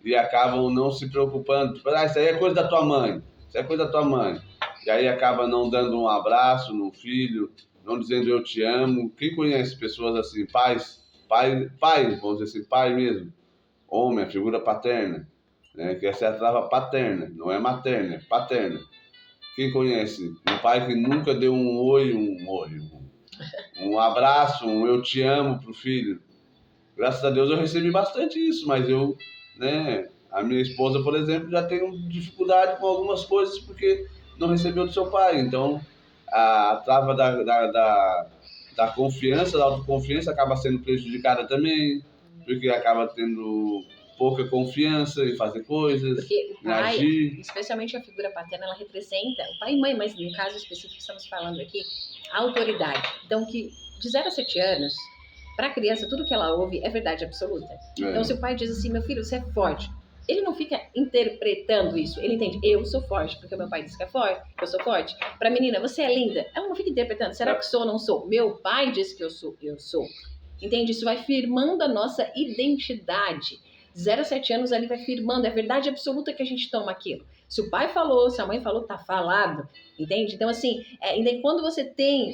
e acabam não se preocupando. Tipo, isso aí é coisa da tua mãe. Isso é coisa da tua mãe. E aí acaba não dando um abraço no filho, não dizendo eu te amo. Quem conhece pessoas assim, pais, vamos dizer assim, pai mesmo, homem, a figura paterna, né? Que essa é a trava paterna, não é materna, é paterna. Quem conhece um pai que nunca deu um oi, um abraço, um eu te amo pro filho? Graças a Deus eu recebi bastante isso, mas a minha esposa, por exemplo, já tem dificuldade com algumas coisas porque não recebeu do seu pai. Então, a trava da confiança, da autoconfiança acaba sendo prejudicada também, porque acaba tendo pouca confiança em fazer coisas, Porque o em pai, agir. especialmente a figura paterna, ela representa o pai e mãe, mas no caso específico que estamos falando aqui, a autoridade. Então, que de 0 a 7 anos, para a criança, tudo que ela ouve é verdade absoluta. Então, se o pai diz assim, meu filho, você é forte, ele não fica interpretando isso. Ele entende, eu sou forte, porque o meu pai disse que é forte, que eu sou forte. Para a menina, você é linda. Ela não fica interpretando, será que sou ou não sou? Meu pai disse que eu sou, eu sou. Entende? Isso vai firmando a nossa identidade. 0 a 7 anos ali vai firmando, é verdade absoluta que a gente toma aquilo. Se o pai falou, se a mãe falou, tá falado, entende? Então, assim, ainda quando você tem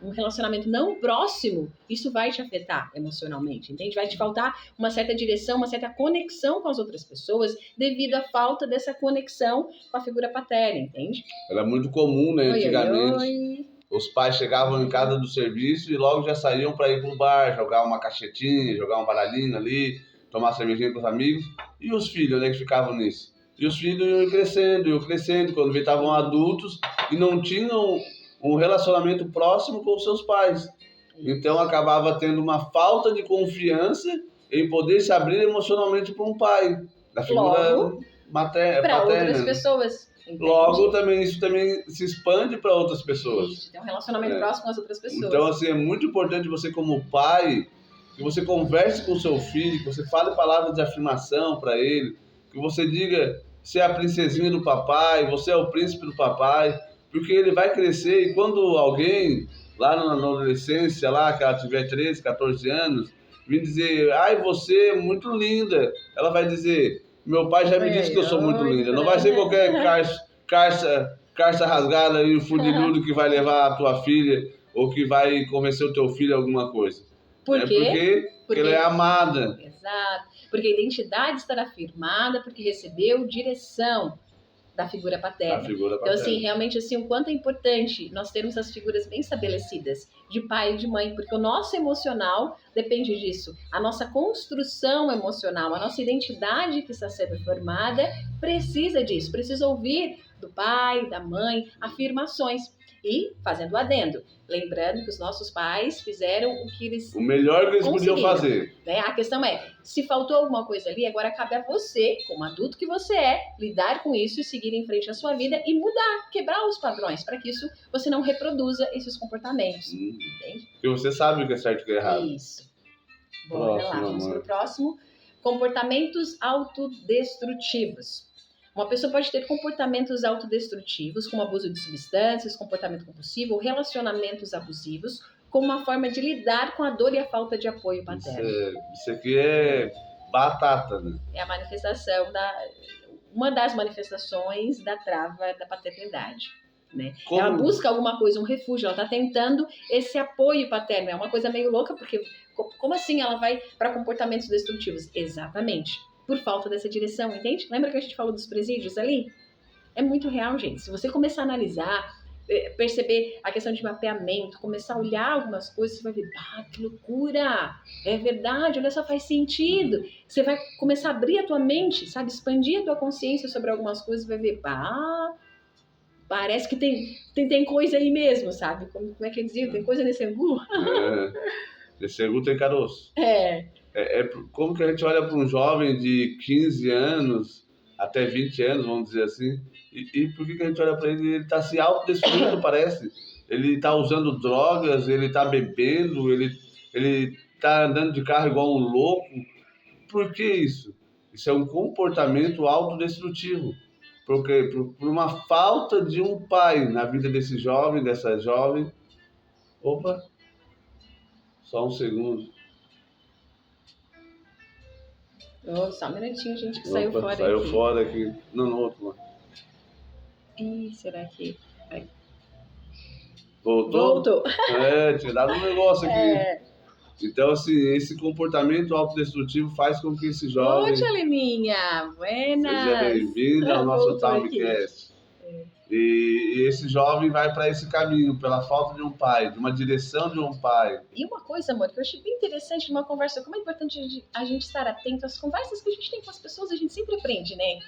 um relacionamento não próximo, isso vai te afetar emocionalmente, entende? Vai te faltar uma certa direção, uma certa conexão com as outras pessoas, devido à falta dessa conexão com a figura paterna, entende? Era muito comum, né, antigamente. Oi. Os pais chegavam em casa do serviço e logo já saíam para ir para o bar, jogar uma cachetinha, jogar um baralhinho ali, tomar cervejinha com os amigos. E os filhos, né, que ficavam nisso? E os filhos iam crescendo, quando estavam adultos e não tinham um relacionamento próximo com os seus pais. Então acabava tendo uma falta de confiança em poder se abrir emocionalmente para um pai, da figura para outras pessoas. Entende? Logo, isso também se expande para outras pessoas. Isso, tem um relacionamento próximo com as outras pessoas. Então, assim, é muito importante você, como pai, que você converse com o seu filho, que você fale palavras de afirmação para ele, que você diga, você é a princesinha do papai, você é o príncipe do papai, porque ele vai crescer e quando alguém, lá na adolescência, lá, que ela tiver 13, 14 anos, vir dizer, ai, você é muito linda, ela vai dizer, meu pai já me disse que eu sou muito linda. Não vai ser qualquer carça rasgada e o fundiludo que vai levar a tua filha ou que vai convencer o teu filho a alguma coisa. Por quê? Porque ela é amada. Exato. Porque a identidade estará firmada porque recebeu direção da figura paterna. Então, assim, realmente, assim, o quanto é importante nós termos as figuras bem estabelecidas de pai e de mãe, porque o nosso emocional depende disso. A nossa construção emocional, a nossa identidade que está sendo formada precisa disso, precisa ouvir do pai, da mãe, afirmações. E, fazendo o adendo, lembrando que os nossos pais fizeram o melhor que eles podiam fazer. Né? A questão é, se faltou alguma coisa ali, agora cabe a você, como adulto que você é, lidar com isso e seguir em frente à sua vida e mudar, quebrar os padrões, para que isso você não reproduza esses comportamentos. Entende? Porque você sabe o que é certo e o que é errado. Isso. Bora lá, vamos para o próximo. Comportamentos autodestrutivos. Uma pessoa pode ter comportamentos autodestrutivos, como abuso de substâncias, comportamento compulsivo ou relacionamentos abusivos, como uma forma de lidar com a dor e a falta de apoio paterno. Isso aqui é batata, né? É a manifestação uma das manifestações da trava da paternidade. Né? Ela busca alguma coisa, um refúgio, ela está tentando esse apoio paterno. É uma coisa meio louca, porque como assim ela vai para comportamentos destrutivos? Exatamente. Por falta dessa direção, entende? Lembra que a gente falou dos presídios ali? É muito real, gente. Se você começar a analisar, perceber a questão de mapeamento, começar a olhar algumas coisas, você vai ver, que loucura! É verdade, olha só, faz sentido. Você vai começar a abrir a tua mente, sabe? Expandir a tua consciência sobre algumas coisas, vai ver, parece que tem coisa aí mesmo, sabe? Como é que dizia? Tem coisa nesse angu? Nesse angu tem caroço. Como que a gente olha para um jovem de 15 anos até 20 anos, vamos dizer assim, e por que a gente olha para ele? Ele está se autodestruindo, parece. Ele está usando drogas, ele está bebendo, ele está andando de carro igual um louco. Por que isso? Isso é um comportamento autodestrutivo. Porque por uma falta de um pai na vida desse jovem, dessa jovem. Opa! Só um segundo. Só um minutinho, gente, que saiu fora aqui. Saiu fora aqui. Não, no outro, mano. Ih, será que... Voltou? Tinha dado um negócio aqui. Então, assim, esse comportamento autodestrutivo faz com que esse jovem... Oi, tia Leninha! Buenas! Seja bem-vindo ao nosso Timecast. E esse jovem vai para esse caminho, pela falta de um pai, de uma direção de um pai. E uma coisa, amor, que eu achei bem interessante numa conversa, como é importante a gente estar atento às conversas que a gente tem com as pessoas, a gente sempre aprende, né?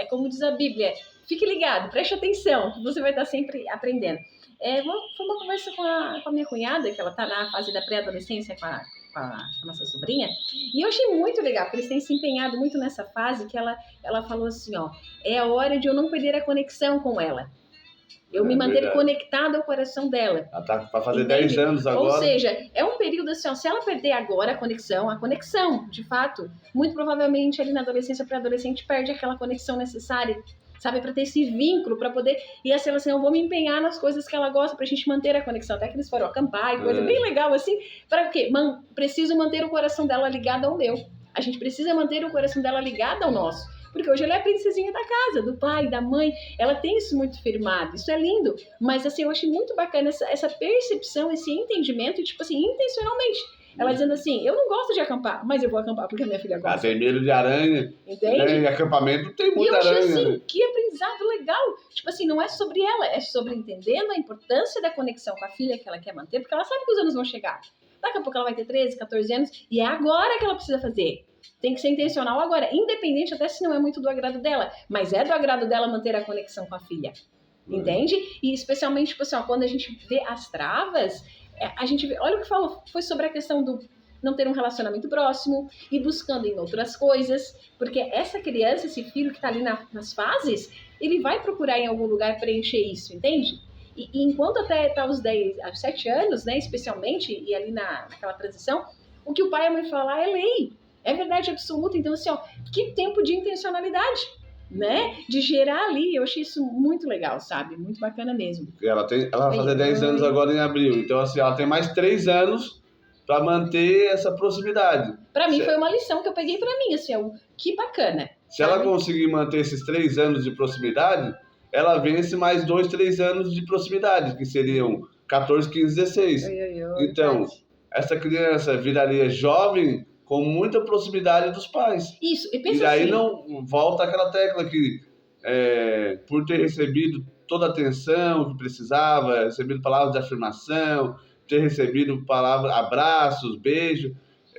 É como diz a Bíblia, fique ligado, preste atenção, que você vai estar sempre aprendendo. Foi uma conversa com a minha cunhada, que ela está na fase da pré-adolescência com a nossa sobrinha, e eu achei muito legal, porque eles têm se empenhado muito nessa fase, que ela falou assim, ó, é a hora de eu não perder a conexão com ela. Eu me manter conectada ao coração dela. Ela tá para fazer 10 anos agora. Ou seja, é um período assim, ó, se ela perder agora a conexão, de fato, muito provavelmente ali na adolescência, pré-adolescente, perde aquela conexão necessária, sabe, para ter esse vínculo, para poder... E assim, eu vou me empenhar nas coisas que ela gosta pra gente manter a conexão. Até que eles foram acampar e coisa bem legal, assim, para quê? Preciso manter o coração dela ligado ao meu. A gente precisa manter o coração dela ligado ao nosso. Porque hoje ela é a princesinha da casa, do pai, da mãe. Ela tem isso muito firmado. Isso é lindo. Mas, assim, eu achei muito bacana essa percepção, esse entendimento, e, tipo assim, intencionalmente. Ela dizendo assim, eu não gosto de acampar, mas eu vou acampar porque a minha filha gosta. Tem medo de aranha. Entende? Em acampamento tem muita aranha. E eu achei assim, né? Que aprendizado legal. Tipo assim, não é sobre ela, é sobre entendendo a importância da conexão com a filha que ela quer manter, porque ela sabe que os anos vão chegar. Daqui a pouco ela vai ter 13, 14 anos, e é agora que ela precisa fazer. Tem que ser intencional agora, independente até se não é muito do agrado dela, mas é do agrado dela manter a conexão com a filha, entende? E especialmente, tipo assim, ó, quando a gente vê as travas, a gente vê, olha o que falou, foi sobre a questão do não ter um relacionamento próximo e buscando em outras coisas, porque essa criança, esse filho que tá ali nas fases, ele vai procurar em algum lugar preencher isso, entende? E enquanto até tá aos 7 anos, né, especialmente, e ali naquela transição, o que o pai e a mãe falam é lei. É verdade absoluta. Então, assim, ó, que tempo de intencionalidade, né? De gerar ali. Eu achei isso muito legal, sabe? Muito bacana mesmo. Ela vai fazer 10 anos agora em abril. Então, assim, ela tem mais 3 anos para manter essa proximidade. Para mim, foi uma lição que eu peguei para mim, assim, ó, que bacana. Se ela conseguir manter esses 3 anos de proximidade, ela vence mais 2, 3 anos de proximidade, que seriam 14, 15, 16. Então, essa criança viraria jovem com muita proximidade dos pais. Isso, e aí assim, não volta aquela tecla que, por ter recebido toda a atenção que precisava, recebido palavras de afirmação, ter recebido palavras, abraços, beijos,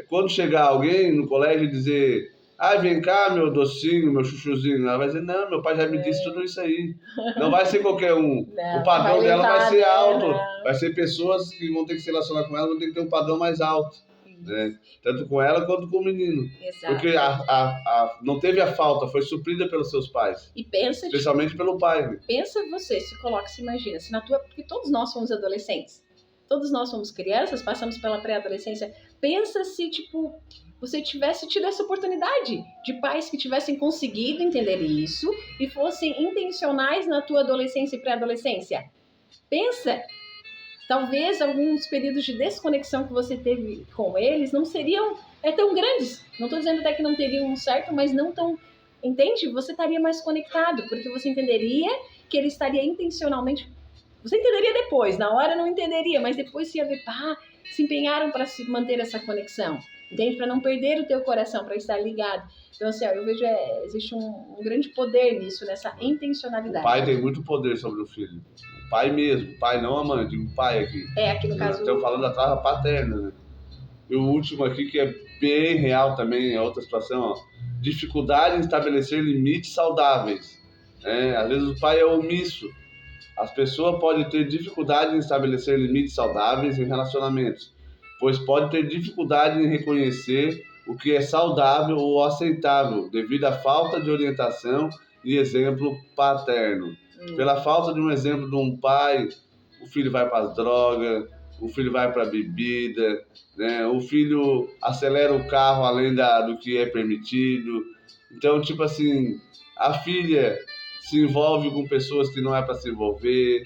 quando chegar alguém no colégio e dizer, vem cá, meu docinho, meu chuchuzinho, ela vai dizer, não, meu pai já me disse tudo isso aí. Não vai ser qualquer um. Não, o padrão dela vai ser alto. Vai ser pessoas que vão ter que se relacionar com ela, vão ter que ter um padrão mais alto. Né? Tanto com ela quanto com o menino. Exato. Porque não teve a falta, foi suprida pelos seus pais. E pensa, especialmente pelo pai. Né? Pensa você, se coloca, se imagina, se na tua, porque todos nós somos adolescentes, todos nós somos crianças, passamos pela pré-adolescência. Pensa se, tipo, você tivesse tido essa oportunidade de pais que tivessem conseguido entender isso e fossem intencionais na tua adolescência e pré-adolescência. Pensa. Talvez alguns períodos de desconexão que você teve com eles não seriam tão grandes. Não estou dizendo até que não teriam um certo, mas não tão... Entende? Você estaria mais conectado, porque você entenderia que ele estaria intencionalmente... Você entenderia depois, na hora não entenderia, mas depois você ia ver, se empenharam para se manter essa conexão. Entende? Para não perder o teu coração, para estar ligado. Então, assim, eu vejo existe um grande poder nisso, nessa intencionalidade. O pai tem muito poder sobre o filho. O pai mesmo, o pai, não a mãe, digo o pai aqui. Aqui no caso... Estamos falando da trava paterna, né? E o último aqui, que é bem real também, é outra situação, ó. Dificuldade em estabelecer limites saudáveis. Às vezes o pai é omisso. As pessoas podem ter dificuldade em estabelecer limites saudáveis em relacionamentos, pois pode ter dificuldade em reconhecer o que é saudável ou aceitável, devido à falta de orientação e exemplo paterno. Pela falta de um exemplo de um pai, o filho vai para as drogas, o filho vai para a bebida, né? O filho acelera o carro além do que é permitido. Então, tipo assim, a filha se envolve com pessoas que não é para se envolver,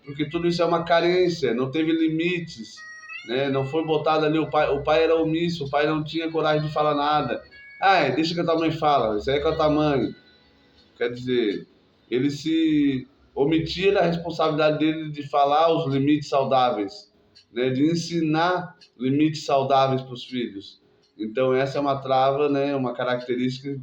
porque tudo isso é uma carência, não teve limites. Né? Não foi botado ali, o pai era omisso, o pai não tinha coragem de falar nada. Deixa que a tua mãe fala, isso aí é com a tua mãe. Quer dizer, ele se omitia da responsabilidade dele de falar os limites saudáveis, né? De ensinar limites saudáveis para os filhos. Então essa é uma trava, né? Uma característica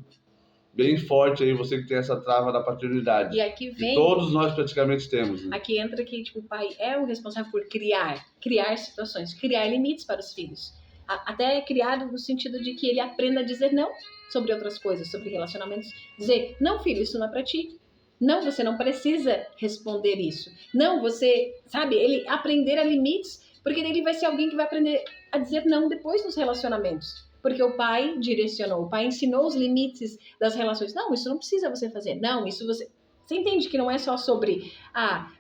bem forte aí, você que tem essa trava da paternidade. E aqui vem... Que todos nós praticamente temos. Né? Aqui entra que tipo, o pai é o responsável por criar situações, criar limites para os filhos. Até criado no sentido de que ele aprenda a dizer não sobre outras coisas, sobre relacionamentos. Dizer, não filho, isso não é para ti. Não, você não precisa responder isso. Não, você, sabe, ele aprender a limites, porque ele vai ser alguém que vai aprender a dizer não depois nos relacionamentos. Porque o pai direcionou, o pai ensinou os limites das relações. Não, isso não precisa você fazer. Não, isso você... Você entende que não é só sobre,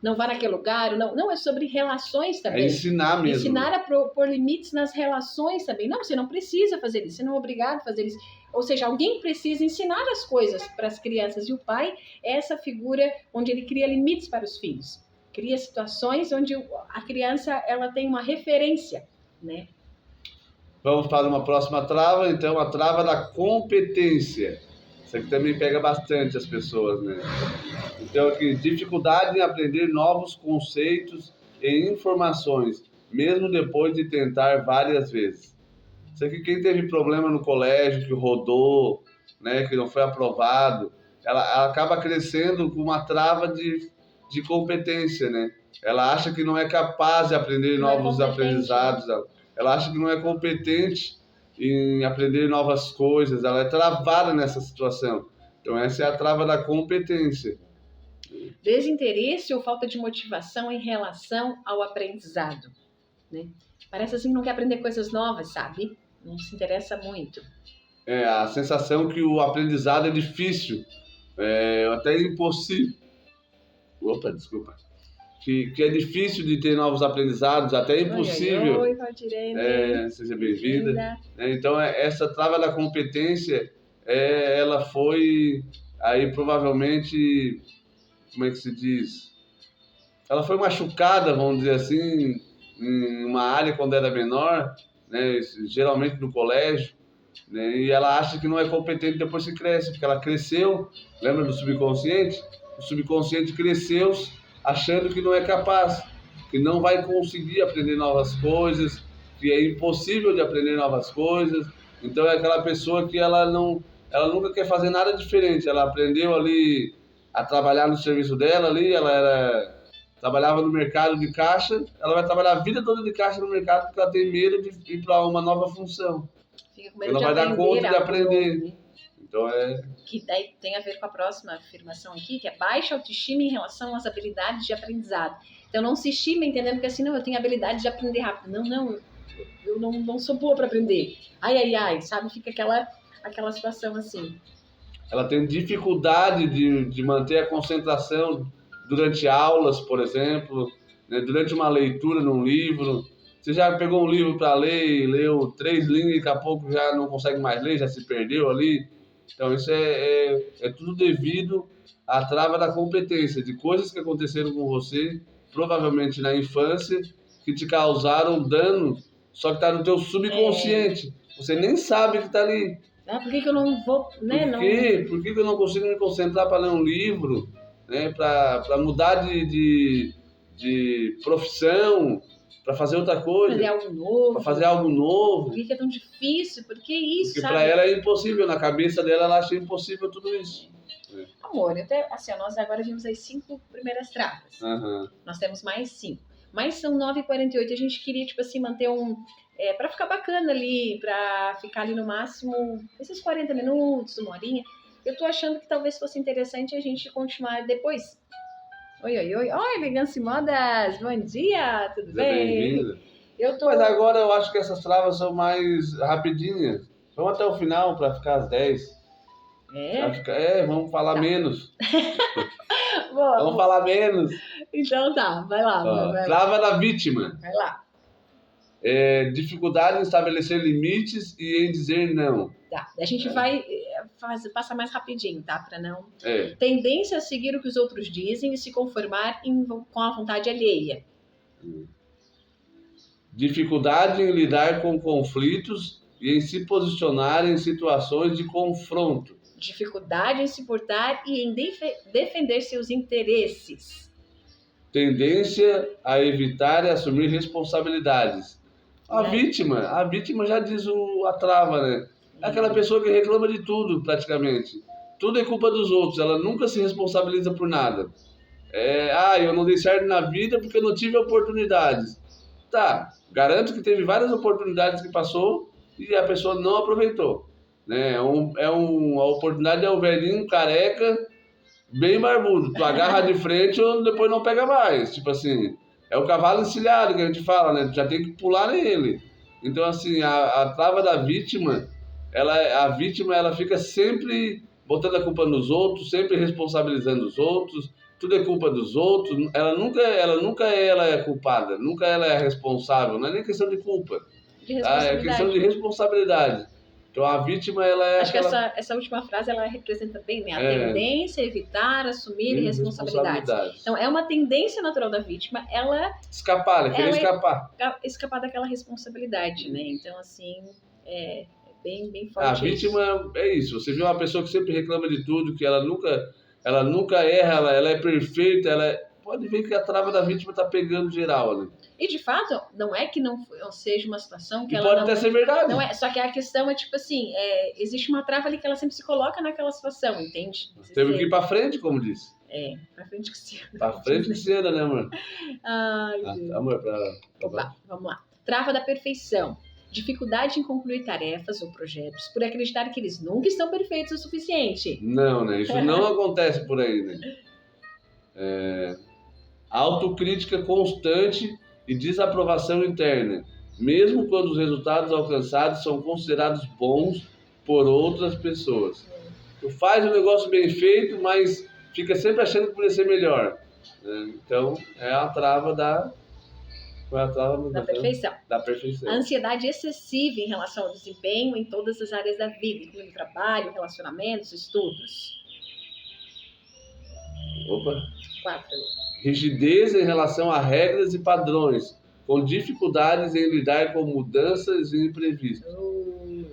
não vá naquele lugar, não. Não, é sobre relações também. É ensinar mesmo. Ensinar a pôr limites nas relações também. Não, você não precisa fazer isso, você não é obrigado a fazer isso. Ou seja, alguém precisa ensinar as coisas para as crianças. E o pai é essa figura onde ele cria limites para os filhos. Cria situações onde a criança ela tem uma referência, né? Vamos para uma próxima trava, então, a trava da competência. Isso aqui também pega bastante as pessoas, né? Então, aqui, dificuldade em aprender novos conceitos e informações, mesmo depois de tentar várias vezes. Isso aqui, quem teve problema no colégio, que rodou, né, que não foi aprovado, ela acaba crescendo com uma trava de competência, né? Ela acha que não é capaz de aprender novos aprendizados, ela acha que não é competente em aprender novas coisas, ela é travada nessa situação. Então, essa é a trava da competência. Desinteresse ou falta de motivação em relação ao aprendizado, né? Parece assim que não quer aprender coisas novas, sabe? Não se interessa muito. É, a sensação que o aprendizado é difícil, até impossível. Opa, desculpa. Que é difícil de ter novos aprendizados, até impossível. Oi, Valdirene. Seja bem-vinda. Então, essa trava da competência, ela foi aí provavelmente, como é que se diz? Ela foi machucada, vamos dizer assim, em uma área quando era menor, né? Geralmente no colégio, né? E ela acha que não é competente depois que cresce, porque ela cresceu, lembra do subconsciente? O subconsciente cresceu achando que não é capaz, que não vai conseguir aprender novas coisas, que é impossível de aprender novas coisas. Então é aquela pessoa que ela nunca quer fazer nada diferente. Ela aprendeu ali a trabalhar no serviço dela ali, trabalhava no mercado de caixa, ela vai trabalhar a vida toda de caixa no mercado porque ela tem medo de ir para uma nova função. Fica com medo ela vai dar conta de aprender. Novo, né? Então que daí tem a ver com a próxima afirmação aqui, que é baixa autoestima em relação às habilidades de aprendizado. Então não se estima entendendo que assim, não, eu tenho habilidade de aprender rápido. Não, eu não sou boa para aprender. Ai, sabe? Fica aquela situação assim. Ela tem dificuldade de manter a concentração durante aulas, por exemplo, né? Durante uma leitura num livro. Você já pegou um livro para ler e leu 3 linhas e daqui a pouco já não consegue mais ler, já se perdeu ali. Então, isso é tudo devido à trava da competência, de coisas que aconteceram com você, provavelmente na infância, que te causaram dano, só que está no teu subconsciente. Você nem sabe que está ali. Por que eu não vou... Né, Por que eu não consigo me concentrar para ler um livro, né, para mudar de profissão, para fazer outra coisa. Fazer algo novo. Para fazer algo novo. Por que é tão difícil? Por que isso, porque para ela é impossível. Na cabeça dela, ela acha impossível tudo isso. Amor, até, assim, nós agora vimos as 5 primeiras travas. Uhum. Nós temos mais 5. Mas são 9h48. A gente queria, tipo assim, manter para ficar bacana ali, para ficar ali no máximo esses 40 minutos, 1 horinha. Eu tô achando que talvez fosse interessante a gente continuar depois. Oi, Elegância e Modas, bom dia, tudo bem? Mas agora eu acho que essas travas são mais rapidinhas. Vamos até o final para ficar às 10. Vamos falar menos. Vamos falar menos. Então tá, vai lá. Vai trava da vítima. Vai lá. Dificuldade em estabelecer limites e em dizer não. Tá, a gente vai passar mais rapidinho, tá? Para não... Tendência a seguir o que os outros dizem e se conformar com a vontade alheia. Dificuldade em lidar com conflitos e em se posicionar em situações de confronto. Dificuldade em se portar e em defender seus interesses. Tendência a evitar e assumir responsabilidades. A vítima já diz a trava, né? É aquela pessoa que reclama de tudo, praticamente. Tudo é culpa dos outros, ela nunca se responsabiliza por nada. Eu não dei certo na vida porque eu não tive oportunidades. Tá, garanto que teve várias oportunidades que passou e a pessoa não aproveitou. Né? A oportunidade é o velhinho careca bem barbudo. Tu agarra de frente ou depois não pega mais. Tipo assim, é o cavalo encilhado que a gente fala, né? Tu já tem que pular nele. Então, assim, a trava da vítima, a vítima, ela fica sempre botando a culpa nos outros, sempre responsabilizando os outros, tudo é culpa dos outros. Ela é culpada, nunca ela é responsável, não é nem questão de culpa, De tá? É questão de responsabilidade. responsabilidade. Então, a vítima, ela é Acho que aquela... essa última frase, ela representa bem, né? A É, tendência a evitar assumir responsabilidades. responsabilidade. Então, é uma tendência natural da vítima, ela Escapar, né? Querer escapar. escapar daquela responsabilidade, né? Então, assim, é bem A forte isso. vítima é isso. Você vê uma pessoa que sempre reclama de tudo, que ela nunca erra, ela é perfeita, pode ver que a trava da vítima tá pegando geral, né? E, de fato, não é que não seja uma situação que E ela pode não... até ser verdade. Não é, só que a questão é, tipo assim, existe uma trava ali que ela sempre se coloca naquela situação, entende? Temos que ir pra frente, como disse. Pra frente que se anda. Pra frente que se anda, né, amor? Ai, Deus. Amor, Opa, vamos lá. Trava da perfeição. Dificuldade em concluir tarefas ou projetos por acreditar que eles nunca estão perfeitos o suficiente. Não, né? Isso não acontece por aí, né? Autocrítica constante e desaprovação interna, mesmo quando os resultados alcançados são considerados bons por outras pessoas. Tu faz o negócio bem feito, mas fica sempre achando que poderia ser melhor, né? Então, é a trava da perfeição. Da perfeição. A ansiedade excessiva em relação ao desempenho em todas as áreas da vida, incluindo trabalho, relacionamentos, estudos. Opa. 4. Rigidez em relação a regras e padrões, com dificuldades em lidar com mudanças e imprevistos.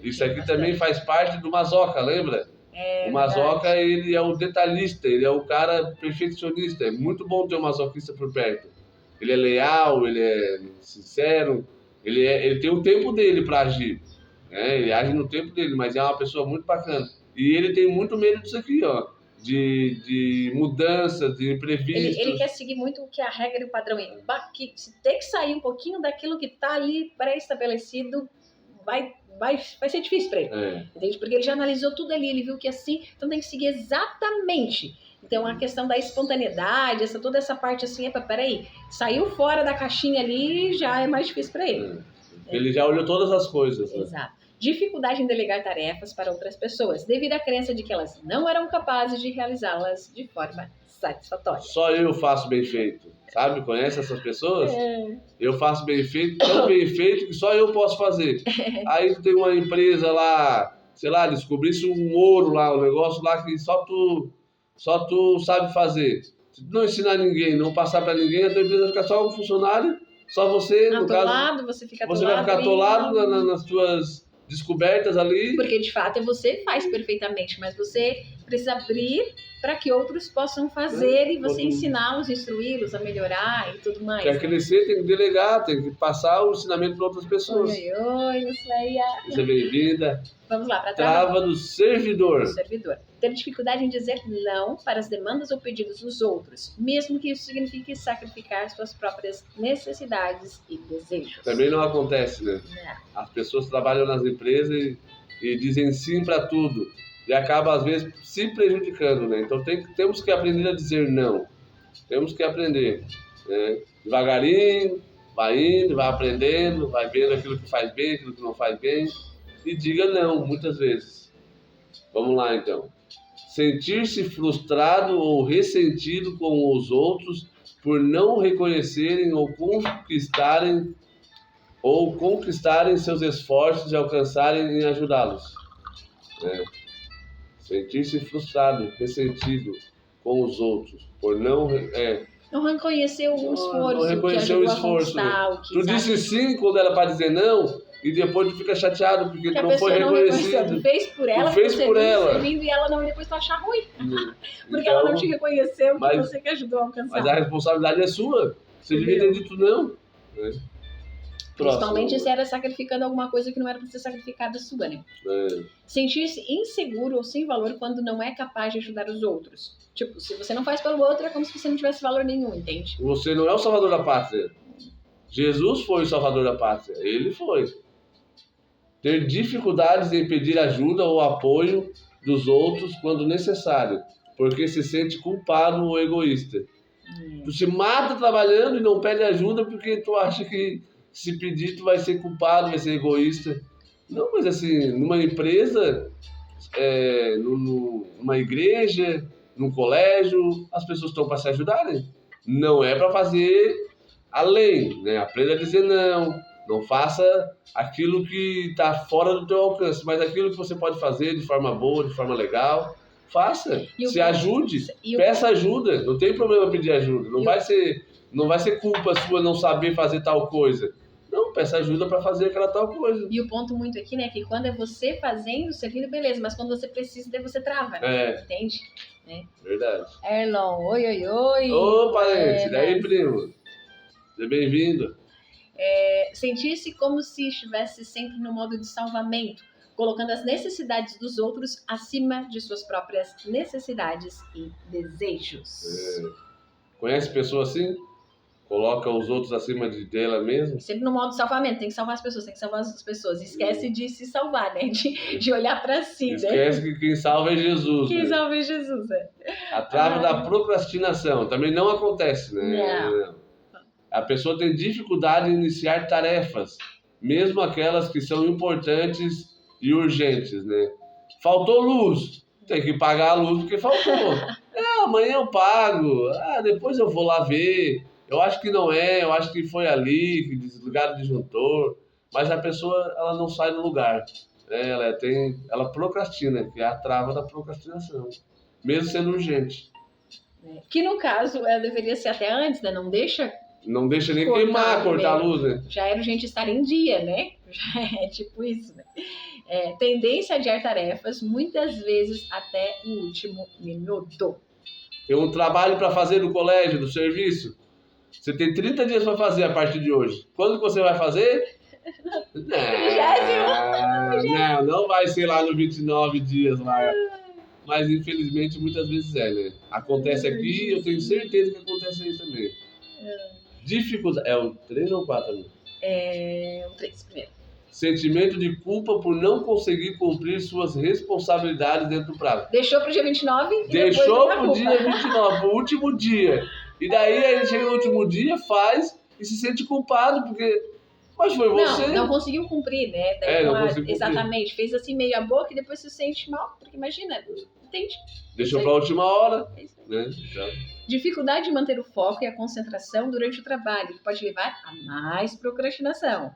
Isso aqui também faz parte do masoca, lembra? O masoca, ele é o detalhista, ele é o cara perfeccionista. É muito bom ter um masoquista por perto. Ele é leal, ele é sincero, ele tem o tempo dele para agir, né? Ele age no tempo dele, mas é uma pessoa muito bacana. E ele tem muito medo disso aqui, ó. De mudanças, de imprevistos. Ele quer seguir muito o que a regra e o padrão é. Se tem que sair um pouquinho daquilo que está ali pré-estabelecido, vai ser difícil para ele. Entende? Porque ele já analisou tudo ali, ele viu que assim, então tem que seguir exatamente. Então a questão da espontaneidade, toda essa parte assim, peraí, saiu fora da caixinha ali, já é mais difícil para ele. Ele já olhou todas as coisas. Né? Exato. Dificuldade em delegar tarefas para outras pessoas, devido à crença de que elas não eram capazes de realizá-las de forma satisfatória. Só eu faço bem feito, sabe? Conhece essas pessoas? Eu faço bem feito, tão bem feito que só eu posso fazer. Aí tem uma empresa lá, sei lá, descobrisse um ouro lá, um negócio lá que só tu sabe fazer. Se tu não ensinar ninguém, não passar para ninguém, a tua empresa fica só um funcionário, só você, no caso, você vai ficar atolado nas tuas descobertas ali. Porque de fato você faz perfeitamente, mas você precisa abrir para que outros possam fazer e você ensiná-los, instruí-los a melhorar e tudo mais. Quer crescer, tem que delegar, tem que passar o ensinamento para outras pessoas. Oi, Seja bem-vinda. Vamos lá, para trava do servidor. Ter dificuldade em dizer não para as demandas ou pedidos dos outros, mesmo que isso signifique sacrificar suas próprias necessidades e desejos. Também não acontece, né? As pessoas trabalham nas empresas e dizem sim para tudo. E acaba, às vezes, se prejudicando, né? Então temos que aprender a dizer não. Temos que aprender, né? Devagarinho, vai indo, vai aprendendo, vai vendo aquilo que faz bem, aquilo que não faz bem. E diga não, muitas vezes. Vamos lá, então. Sentir-se frustrado ou ressentido com os outros por não reconhecerem ou conquistarem seus esforços e alcançarem em ajudá-los. Sentir-se frustrado, ressentido com os outros por não reconhecer o esforço. Não reconhecer o esforço. Tu disse sim quando era para dizer não, e depois tu fica chateado porque tu não foi reconhecido. Tu fez por ela, servindo, e ela não, e depois tu achar ruim. Porque ela não te reconheceu que você que ajudou a alcançar. Mas a responsabilidade é sua. Você devia ter dito não. Principalmente se era sacrificando alguma coisa que não era para ser sacrificada sua, né? Sentir-se inseguro ou sem valor quando não é capaz de ajudar os outros. Tipo, se você não faz pelo outro, é como se você não tivesse valor nenhum, entende? Você não é o salvador da pátria. Jesus foi o salvador da pátria. Ele foi. Ter dificuldades em pedir ajuda ou apoio dos outros quando necessário. porque se sente culpado ou egoísta. Tu se mata trabalhando e não pede ajuda porque tu acha que se pedir tu vai ser culpado, vai ser egoísta. Não, mas assim, numa empresa, numa igreja, num colégio, as pessoas estão para se ajudarem. Não é para fazer além, né? Aprenda a dizer não. Não faça aquilo que está fora do teu alcance, mas aquilo que você pode fazer de forma boa, de forma legal, faça. Se ajude, peça ajuda. Não tem problema pedir ajuda. Não vai ser culpa sua não saber fazer tal coisa. Não, peça ajuda para fazer aquela tal coisa. E o ponto muito aqui, né, que quando é você fazendo, servindo, beleza, mas quando você precisa, daí você trava, entende? Né? Verdade. Erlon, oi. Ô, parente, daí, primo? Seja bem-vindo. Sentir-se como se estivesse sempre no modo de salvamento, colocando as necessidades dos outros acima de suas próprias necessidades e desejos. Conhece pessoa assim? Coloca os outros acima dela mesmo? Sempre no modo de salvamento, tem que salvar as pessoas, Esquece de se salvar, né? De olhar pra si, Esquece que quem salva é Jesus. Quem salva é Jesus, A trava da procrastinação também não acontece, né? Não. A pessoa tem dificuldade em iniciar tarefas, mesmo aquelas que são importantes e urgentes, né? Faltou luz, tem que pagar a luz porque faltou. Amanhã eu pago, depois eu vou lá ver. Eu acho que não eu acho que foi ali, que desligaram o disjuntor, mas a pessoa ela não sai do lugar, né? Ela procrastina, que é a trava da procrastinação, mesmo sendo urgente. Que no caso ela deveria ser até antes, né? Não deixa nem cortar a luz, né? Já era urgente estar em dia, né? Já é tipo isso, né? Tendência a adiar tarefas, muitas vezes até o último minuto. Tem um trabalho para fazer no colégio, no serviço. Você tem 30 dias para fazer a partir de hoje. Quando que você vai fazer? Não vai ser lá no 29 dias lá. Mas infelizmente muitas vezes né? Acontece aqui e eu tenho certeza que acontece aí também. Dificuldade. É o 3 ou 4, amigo? É o 3 primeiro. Sentimento de culpa por não conseguir cumprir suas responsabilidades dentro do prazo. Deixou pro dia 29? Deixou pro dia 29, pro último dia. E daí a gente chega no último dia, faz e se sente culpado, porque... Mas foi você. Não conseguiu cumprir, né? Daí, não conseguiu cumprir. Exatamente. Fez assim meio a boca e depois se sente mal, porque imagina, entende? Deixou pra última hora. Né? Então... Dificuldade de manter o foco e a concentração durante o trabalho, que pode levar a mais procrastinação.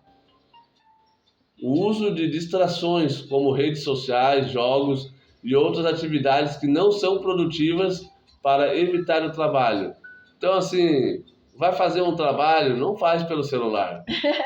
O uso de distrações, como redes sociais, jogos e outras atividades que não são produtivas para evitar o trabalho. Então, assim, vai fazer um trabalho, não faz pelo celular.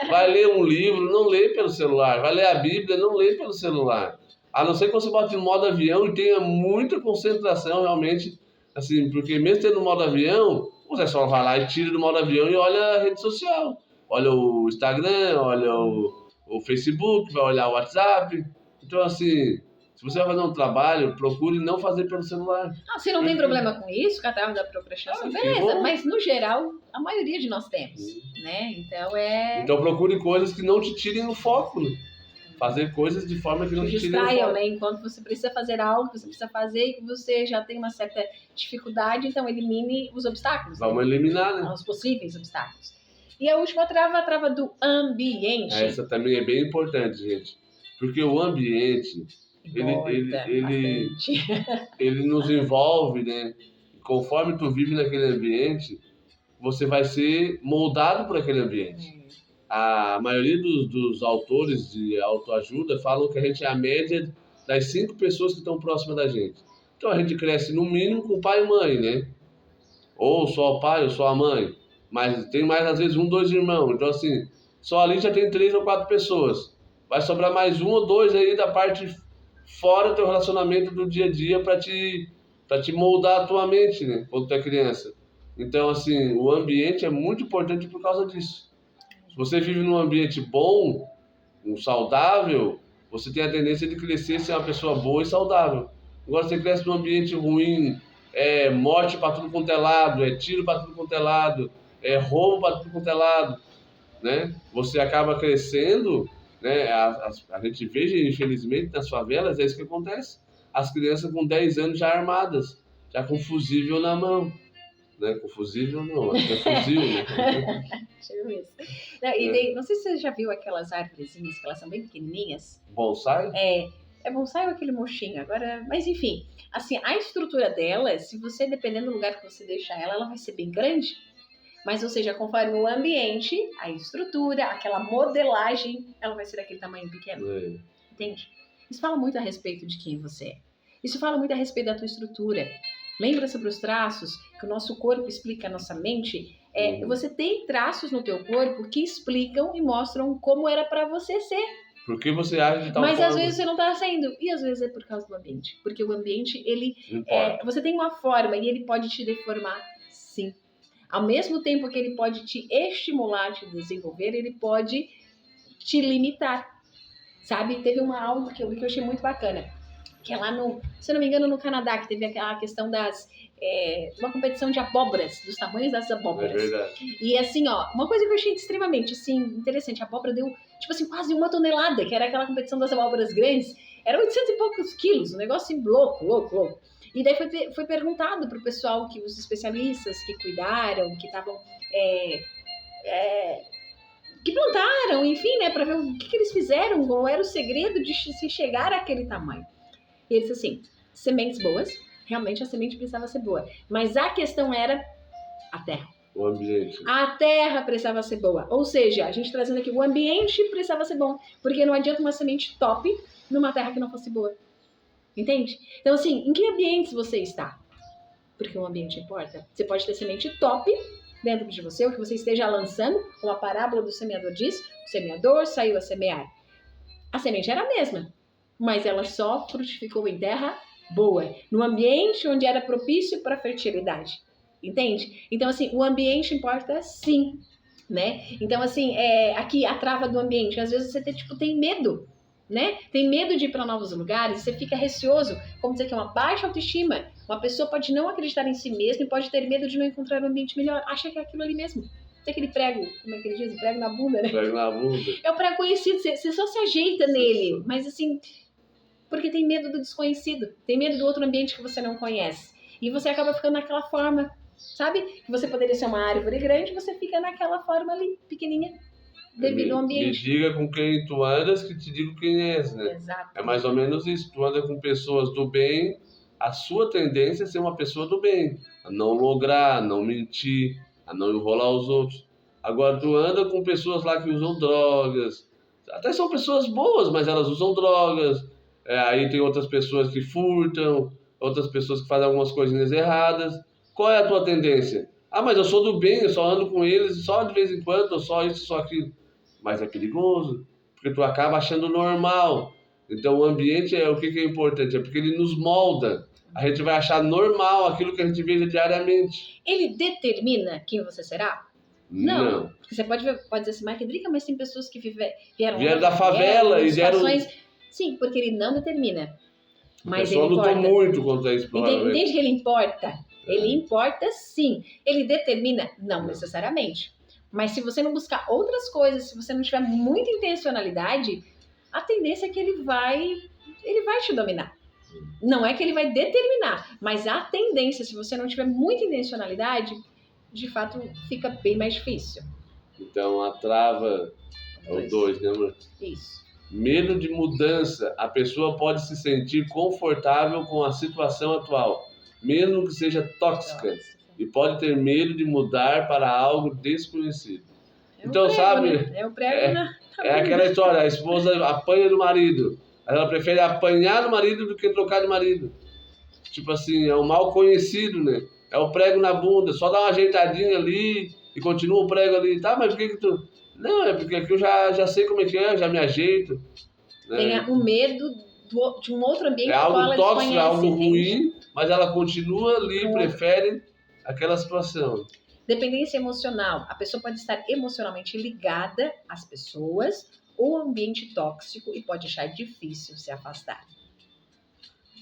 Vai ler um livro, não lê pelo celular. Vai ler a Bíblia, não lê pelo celular. A não ser que você bote no modo avião e tenha muita concentração, realmente, assim, porque mesmo tendo no modo avião, você só vai lá e tira do modo avião e olha a rede social. Olha o Instagram, olha o Facebook, vai olhar o WhatsApp. Então, assim, se você vai fazer um trabalho, procure não fazer pelo celular. Se não tem problema com isso, catarro da procrastinação, beleza. Mas, no geral, a maioria de nós temos, né? Então, procure coisas que não te tirem o foco, né? Fazer coisas de forma que não te tirem o foco. Né? Enquanto você precisa fazer algo que você precisa fazer e que você já tem uma certa dificuldade, então elimine os obstáculos. Vamos eliminar, né? Os possíveis obstáculos. E a última trava, a trava do ambiente. Essa também é bem importante, gente. Porque o ambiente, ele nos envolve, né? Conforme tu vive naquele ambiente, você vai ser moldado por aquele ambiente. A maioria dos autores de autoajuda falam que a gente é a média das 5 pessoas que estão próximas da gente. Então a gente cresce no mínimo com pai e mãe, né? Ou só o pai ou só a mãe. Mas tem mais, às vezes, 1, 2 irmãos. Então, assim, só ali já tem 3 ou 4 pessoas. Vai sobrar mais 1 ou 2 aí da parte fora do teu relacionamento do dia a dia para te moldar a tua mente, né? Quando tu é criança. Então, assim, o ambiente é muito importante por causa disso. Se você vive num ambiente bom, saudável, você tem a tendência de crescer e ser uma pessoa boa e saudável. Agora, você cresce num ambiente ruim, morte para tudo quanto é lado, tiro para tudo quanto é lado, roubo para tudo quanto é lado, né? Você acaba crescendo, né? A gente vê, infelizmente, nas favelas, é isso que acontece. As crianças com 10 anos já armadas, já com fusível na mão. Né? Com fusível não, acho que é fuzil, né? Chega isso. Não, e daí, não sei se você já viu aquelas árvorezinhas que elas são bem pequenininhas. Bonsai? É bonsai ou aquele mochinho agora, mas enfim, assim, a estrutura dela, se você, dependendo do lugar que você deixar ela, ela vai ser bem grande. Mas, ou seja, conforme o ambiente, a estrutura, aquela modelagem, ela vai ser daquele tamanho pequeno. Entende? Isso fala muito a respeito de quem você é. Isso fala muito a respeito da tua estrutura. Lembra sobre os traços que o nosso corpo explica a nossa mente? Você tem traços no teu corpo que explicam e mostram como era para você ser. Por que você age de tal Mas forma? às vezes você não tá sendo. E às vezes é por causa do ambiente. Porque o ambiente, ele... você tem uma forma e ele pode te deformar, sim. Ao mesmo tempo que ele pode te estimular, te desenvolver, ele pode te limitar. Sabe? Teve uma aula que eu vi que eu achei muito bacana. Que é lá no, se eu não me engano, no Canadá, que teve aquela questão uma competição de abóboras, dos tamanhos das abóboras. É verdade. E assim, ó, uma coisa que eu achei extremamente, assim, interessante, a abóbora deu, tipo assim, quase 1 tonelada, que era aquela competição das abóboras grandes, era 800 e poucos quilos, um negócio assim, louco. E daí foi perguntado pro pessoal, os especialistas que cuidaram, que estavam, que plantaram, enfim, né, pra ver o que eles fizeram, qual era o segredo de se chegar àquele tamanho. E ele disse assim, sementes boas, realmente a semente precisava ser boa, mas a questão era a terra. O ambiente. A terra precisava ser boa, ou seja, a gente trazendo aqui, o ambiente precisava ser bom, porque não adianta uma semente top numa terra que não fosse boa, entende? Então assim, em que ambientes você está? Porque o ambiente importa. Você pode ter semente top dentro de você, o que você esteja lançando, como a parábola do semeador diz, o semeador saiu a semear. A semente era a mesma, mas ela só frutificou em terra boa, no ambiente onde era propício para a fertilidade, entende? Então, assim, o ambiente importa sim, né? Então, assim, aqui a trava do ambiente, às vezes você tem medo, né? Tem medo de ir para novos lugares, você fica receoso, como dizer que é uma baixa autoestima, uma pessoa pode não acreditar em si mesma e pode ter medo de não encontrar um ambiente melhor, acha que é aquilo ali mesmo. Tem aquele prego, como é que ele diz? Prego na bunda, né? Prego na bunda. É o prego conhecido, você só se ajeita nele, mas assim... Porque tem medo do desconhecido, tem medo do outro ambiente que você não conhece. E você acaba ficando naquela forma, sabe? Que você poderia ser uma árvore grande, você fica naquela forma ali, pequenininha, devido ao ambiente. Me diga com quem tu andas, que te digo quem és, né? Exato. É mais ou menos isso. Tu anda com pessoas do bem, a sua tendência é ser uma pessoa do bem. A não lograr, a não mentir, a não enrolar os outros. Agora, tu anda com pessoas lá que usam drogas. Até são pessoas boas, mas elas usam drogas. Aí tem outras pessoas que furtam, outras pessoas que fazem algumas coisinhas erradas. Qual é a tua tendência? Ah, mas eu sou do bem, eu só ando com eles só de vez em quando, só isso, só aquilo. Mas é perigoso, porque tu acaba achando normal. Então o ambiente o que é importante? É porque ele nos molda. A gente vai achar normal aquilo que a gente vê diariamente. Ele determina quem você será? Não. Porque você pode dizer assim, Mike Drica, mas tem pessoas que vieram da favela e deram... Sim, porque ele não determina. Mas ele importa. Lutou muito contra isso. Entende que ele importa? Ele importa sim. Ele determina? Não necessariamente. Mas se você não buscar outras coisas, se você não tiver muita intencionalidade, a tendência é que ele vai te dominar. Não é que ele vai determinar, mas a tendência, se você não tiver muita intencionalidade, de fato fica bem mais difícil. Então a trava é o 2, né, amor? Isso. Medo de mudança. A pessoa pode se sentir confortável com a situação atual, mesmo que seja tóxica, e pode ter medo de mudar para algo desconhecido. Então, prego, sabe? Né? É o prego aquela história, a esposa apanha do marido. Ela prefere apanhar do marido do que trocar de marido. Tipo assim, é um mal conhecido, né? É o prego na bunda, só dá uma ajeitadinha ali e continua o prego ali. Tá, mas por que tu... Não, é porque aqui eu já sei como é que é, já me ajeito. Né? Tem o medo de um outro ambiente. É algo tóxico, é algo ruim, mas ela continua ali, prefere aquela situação. Dependência emocional. A pessoa pode estar emocionalmente ligada às pessoas ou ao ambiente tóxico e pode achar difícil se afastar.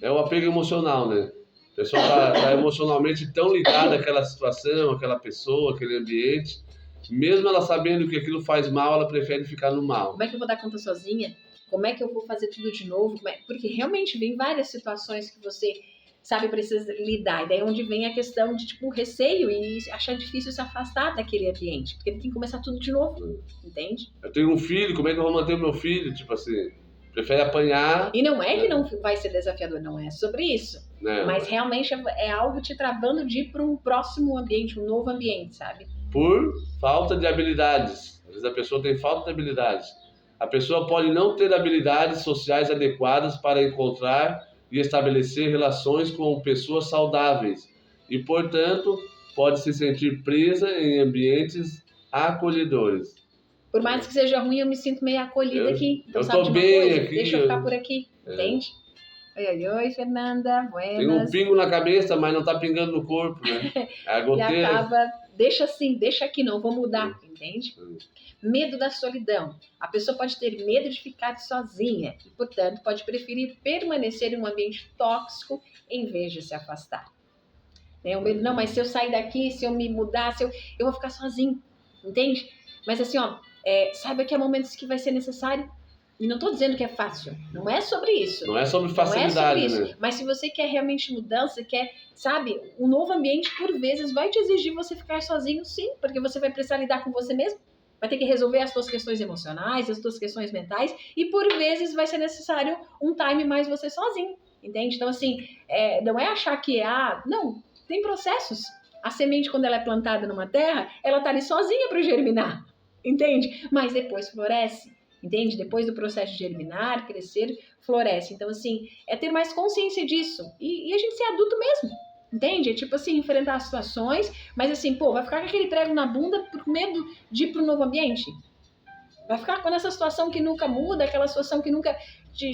É o apego emocional, né? A pessoa está emocionalmente tão ligada àquela situação, àquela pessoa, àquele ambiente. Mesmo ela sabendo que aquilo faz mal, ela prefere ficar no mal. Como é que eu vou dar conta sozinha? Como é que eu vou fazer tudo de novo? Porque realmente vem várias situações que você sabe, precisa lidar. E daí é onde vem a questão de, tipo, receio e achar difícil se afastar daquele ambiente, porque ele tem que começar tudo de novo, entende? Eu tenho um filho, como é que eu vou manter o meu filho? Tipo assim, prefere apanhar, E não é que não vai ser desafiador, não é sobre isso. né? Mas realmente é algo te travando de ir para um próximo ambiente, um novo ambiente, sabe? Por falta de habilidades. Às vezes a pessoa tem falta de habilidades. A pessoa pode não ter habilidades sociais adequadas para encontrar e estabelecer relações com pessoas saudáveis e, portanto, pode se sentir presa em ambientes acolhedores. Por mais que seja ruim, eu me sinto meio acolhida aqui. Então, eu sabe tô de uma bem coisa? aqui, Deixa eu ficar por aqui, entende? Oi, Fernanda, Tem um buenas. pingo na cabeça, mas não tá pingando no corpo, né? A E goteira. acaba, deixa assim, deixa aqui, não vou mudar, entende? Medo da solidão. A pessoa pode ter medo de ficar sozinha e, portanto, pode preferir permanecer em um ambiente tóxico em vez de se afastar. O medo, não, mas se eu sair daqui, se eu me mudar, eu vou ficar sozinho, entende? Mas assim, ó, saiba que há momentos que vai ser necessário. E não estou dizendo que é fácil. Não é sobre isso. Não é sobre facilidade, não é sobre isso. né? Mas se você quer realmente mudança, quer, sabe, um novo ambiente, por vezes, vai te exigir você ficar sozinho, sim. Porque você vai precisar lidar com você mesmo. Vai ter que resolver as suas questões emocionais, as suas questões mentais. E, por vezes, vai ser necessário um time mais você sozinho. Entende? Então, assim, não é achar que não, tem processos. A semente, quando ela é plantada numa terra, ela tá ali sozinha para germinar. Entende? Mas depois floresce. Entende? Depois do processo de germinar, crescer, floresce. Então, assim, é ter mais consciência disso. E a gente ser adulto mesmo. Entende? É tipo assim, enfrentar as situações, mas assim, vai ficar com aquele prego na bunda por medo de ir para um novo ambiente? Vai ficar com essa situação que nunca muda, aquela situação que nunca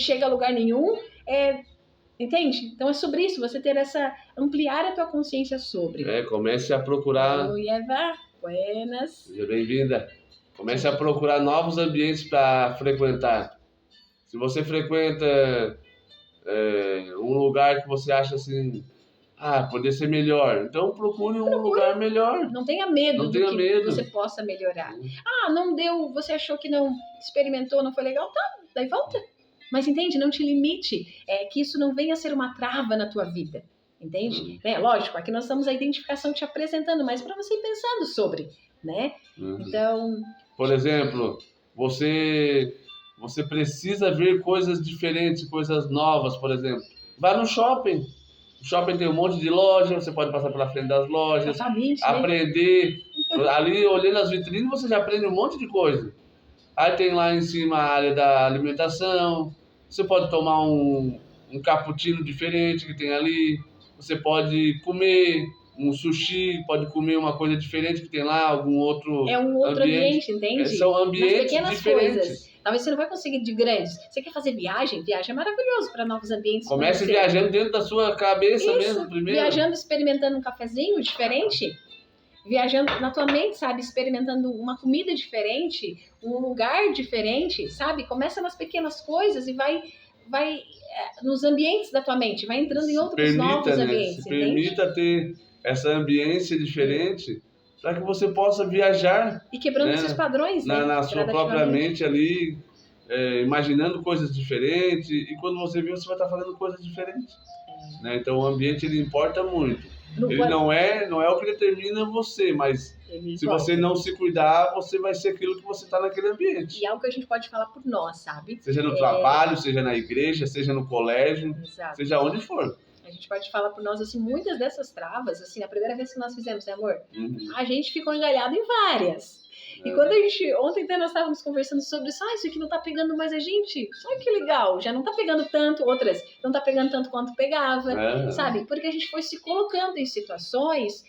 chega a lugar nenhum? Entende? Então é sobre isso, você ter ampliar a tua consciência sobre. Comece a procurar. Oi, Eva. Buenas. Seja bem-vinda. Comece a procurar novos ambientes para frequentar. Se você frequenta um lugar que você acha assim, poderia ser melhor, então procure um lugar melhor. Não tenha medo medo. Você possa melhorar. Não deu, você achou que não experimentou, não foi legal, tá, daí volta. Mas entende, não te limite, que isso não venha a ser uma trava na tua vida. Entende? Lógico, aqui nós estamos a identificação te apresentando, mas para você ir pensando sobre, né? Então... Por exemplo, você precisa ver coisas diferentes, coisas novas, por exemplo. Vá no shopping. O shopping tem um monte de loja, você pode passar pela frente das lojas, exatamente, aprender. Ali, olhando as vitrines, você já aprende um monte de coisa. Aí tem lá em cima a área da alimentação. Você pode tomar um cappuccino diferente que tem ali. Você pode comer um sushi, pode comer uma coisa diferente que tem lá, algum outro um outro ambiente, entende? São ambientes diferentes. Coisas. Talvez você não vai conseguir de grandes. Você quer fazer viagem? Viagem é maravilhoso para novos ambientes. Comece viajando dentro da sua cabeça mesmo, primeiro. Viajando, experimentando um cafezinho diferente. Viajando na tua mente, sabe? Experimentando uma comida diferente, um lugar diferente, sabe? Começa nas pequenas coisas e vai nos ambientes da tua mente. Vai entrando em outros novos ambientes. Se permita ter essa ambiência diferente para que você possa viajar. E quebrando esses padrões, né? Na sua própria mente ali, imaginando coisas diferentes. E quando você vê, você vai estar fazendo coisas diferentes. Né? Então o ambiente ele importa muito. Ele não é o que determina você, mas se você não se cuidar, você vai ser aquilo que você está naquele ambiente. E é algo que a gente pode falar por nós, sabe? Seja no trabalho, seja na igreja, seja no colégio, seja onde for. A gente pode falar por nós, assim, muitas dessas travas, assim, a primeira vez que nós fizemos, né, amor? A gente ficou engalhado em várias. E quando ontem nós estávamos conversando sobre isso, isso aqui não tá pegando mais a gente, olha que legal, já não tá pegando tanto, outras não tá pegando tanto quanto pegava, sabe? Porque a gente foi se colocando em situações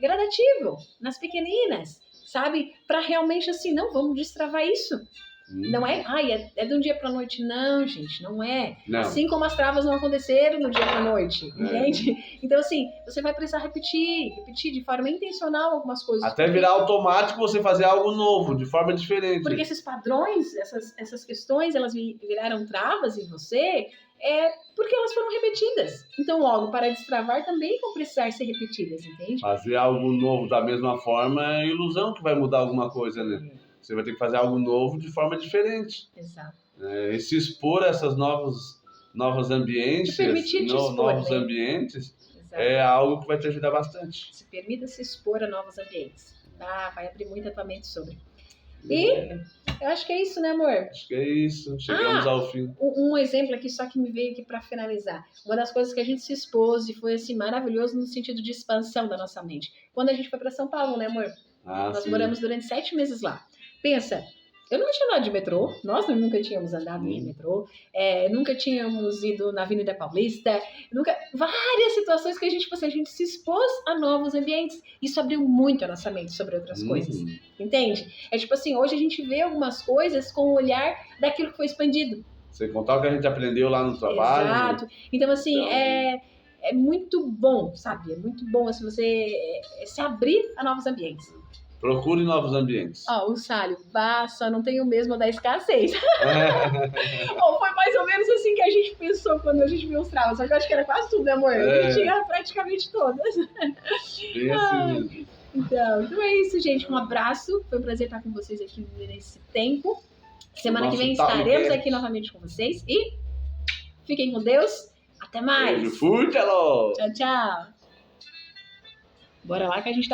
gradativo, nas pequeninas, sabe? Para realmente assim, não, vamos destravar isso. Não é, é de um dia para noite. Não, gente, não é. Não. Assim como as travas não aconteceram no dia para noite, entende? Então, assim, você vai precisar repetir de forma intencional algumas coisas. Até virar automático você fazer algo novo, de forma diferente. Porque esses padrões, essas questões, elas viraram travas em você, porque elas foram repetidas. Então, logo, para destravar também vão precisar ser repetidas, entende? Fazer algo novo da mesma forma é ilusão que vai mudar alguma coisa, né? Você vai ter que fazer algo novo de forma diferente. Exato. E se expor a essas novas novos ambientes, novos né? ambientes, Exato. é algo que vai te ajudar bastante. Se permita se expor a novos ambientes. Vai abrir muito a tua mente sobre. E eu acho que é isso, né, amor? Acho que é isso. Chegamos ao fim. Um exemplo aqui, só que me veio aqui para finalizar. Uma das coisas que a gente se expôs e foi assim maravilhoso no sentido de expansão da nossa mente. Quando a gente foi para São Paulo, né, amor? Nós moramos durante 7 meses lá. Pensa, eu nunca tinha andado de metrô, nós nunca tínhamos andado de metrô, nunca tínhamos ido na Avenida Paulista, várias situações que a gente se expôs a novos ambientes. Isso abriu muito a nossa mente sobre outras coisas, entende? É tipo assim, hoje a gente vê algumas coisas com o olhar daquilo que foi expandido. Sem contar o que a gente aprendeu lá no trabalho. Exato. Então, assim, é muito bom, sabe? É muito bom assim, você se abrir a novos ambientes. Procure novos ambientes. O Sálio, só não tem o mesmo da escassez. Foi mais ou menos assim que a gente pensou quando a gente viu os travas. Só que eu acho que era quase tudo, né, amor? A gente tinha praticamente todas. Bem assim mesmo. Então é isso, gente. Um abraço. Foi um prazer estar com vocês aqui nesse tempo. Semana que vem estaremos aqui novamente com vocês. E fiquem com Deus. Até mais. Beijo, fui, tchau. Tchau, tchau. Bora lá que a gente tá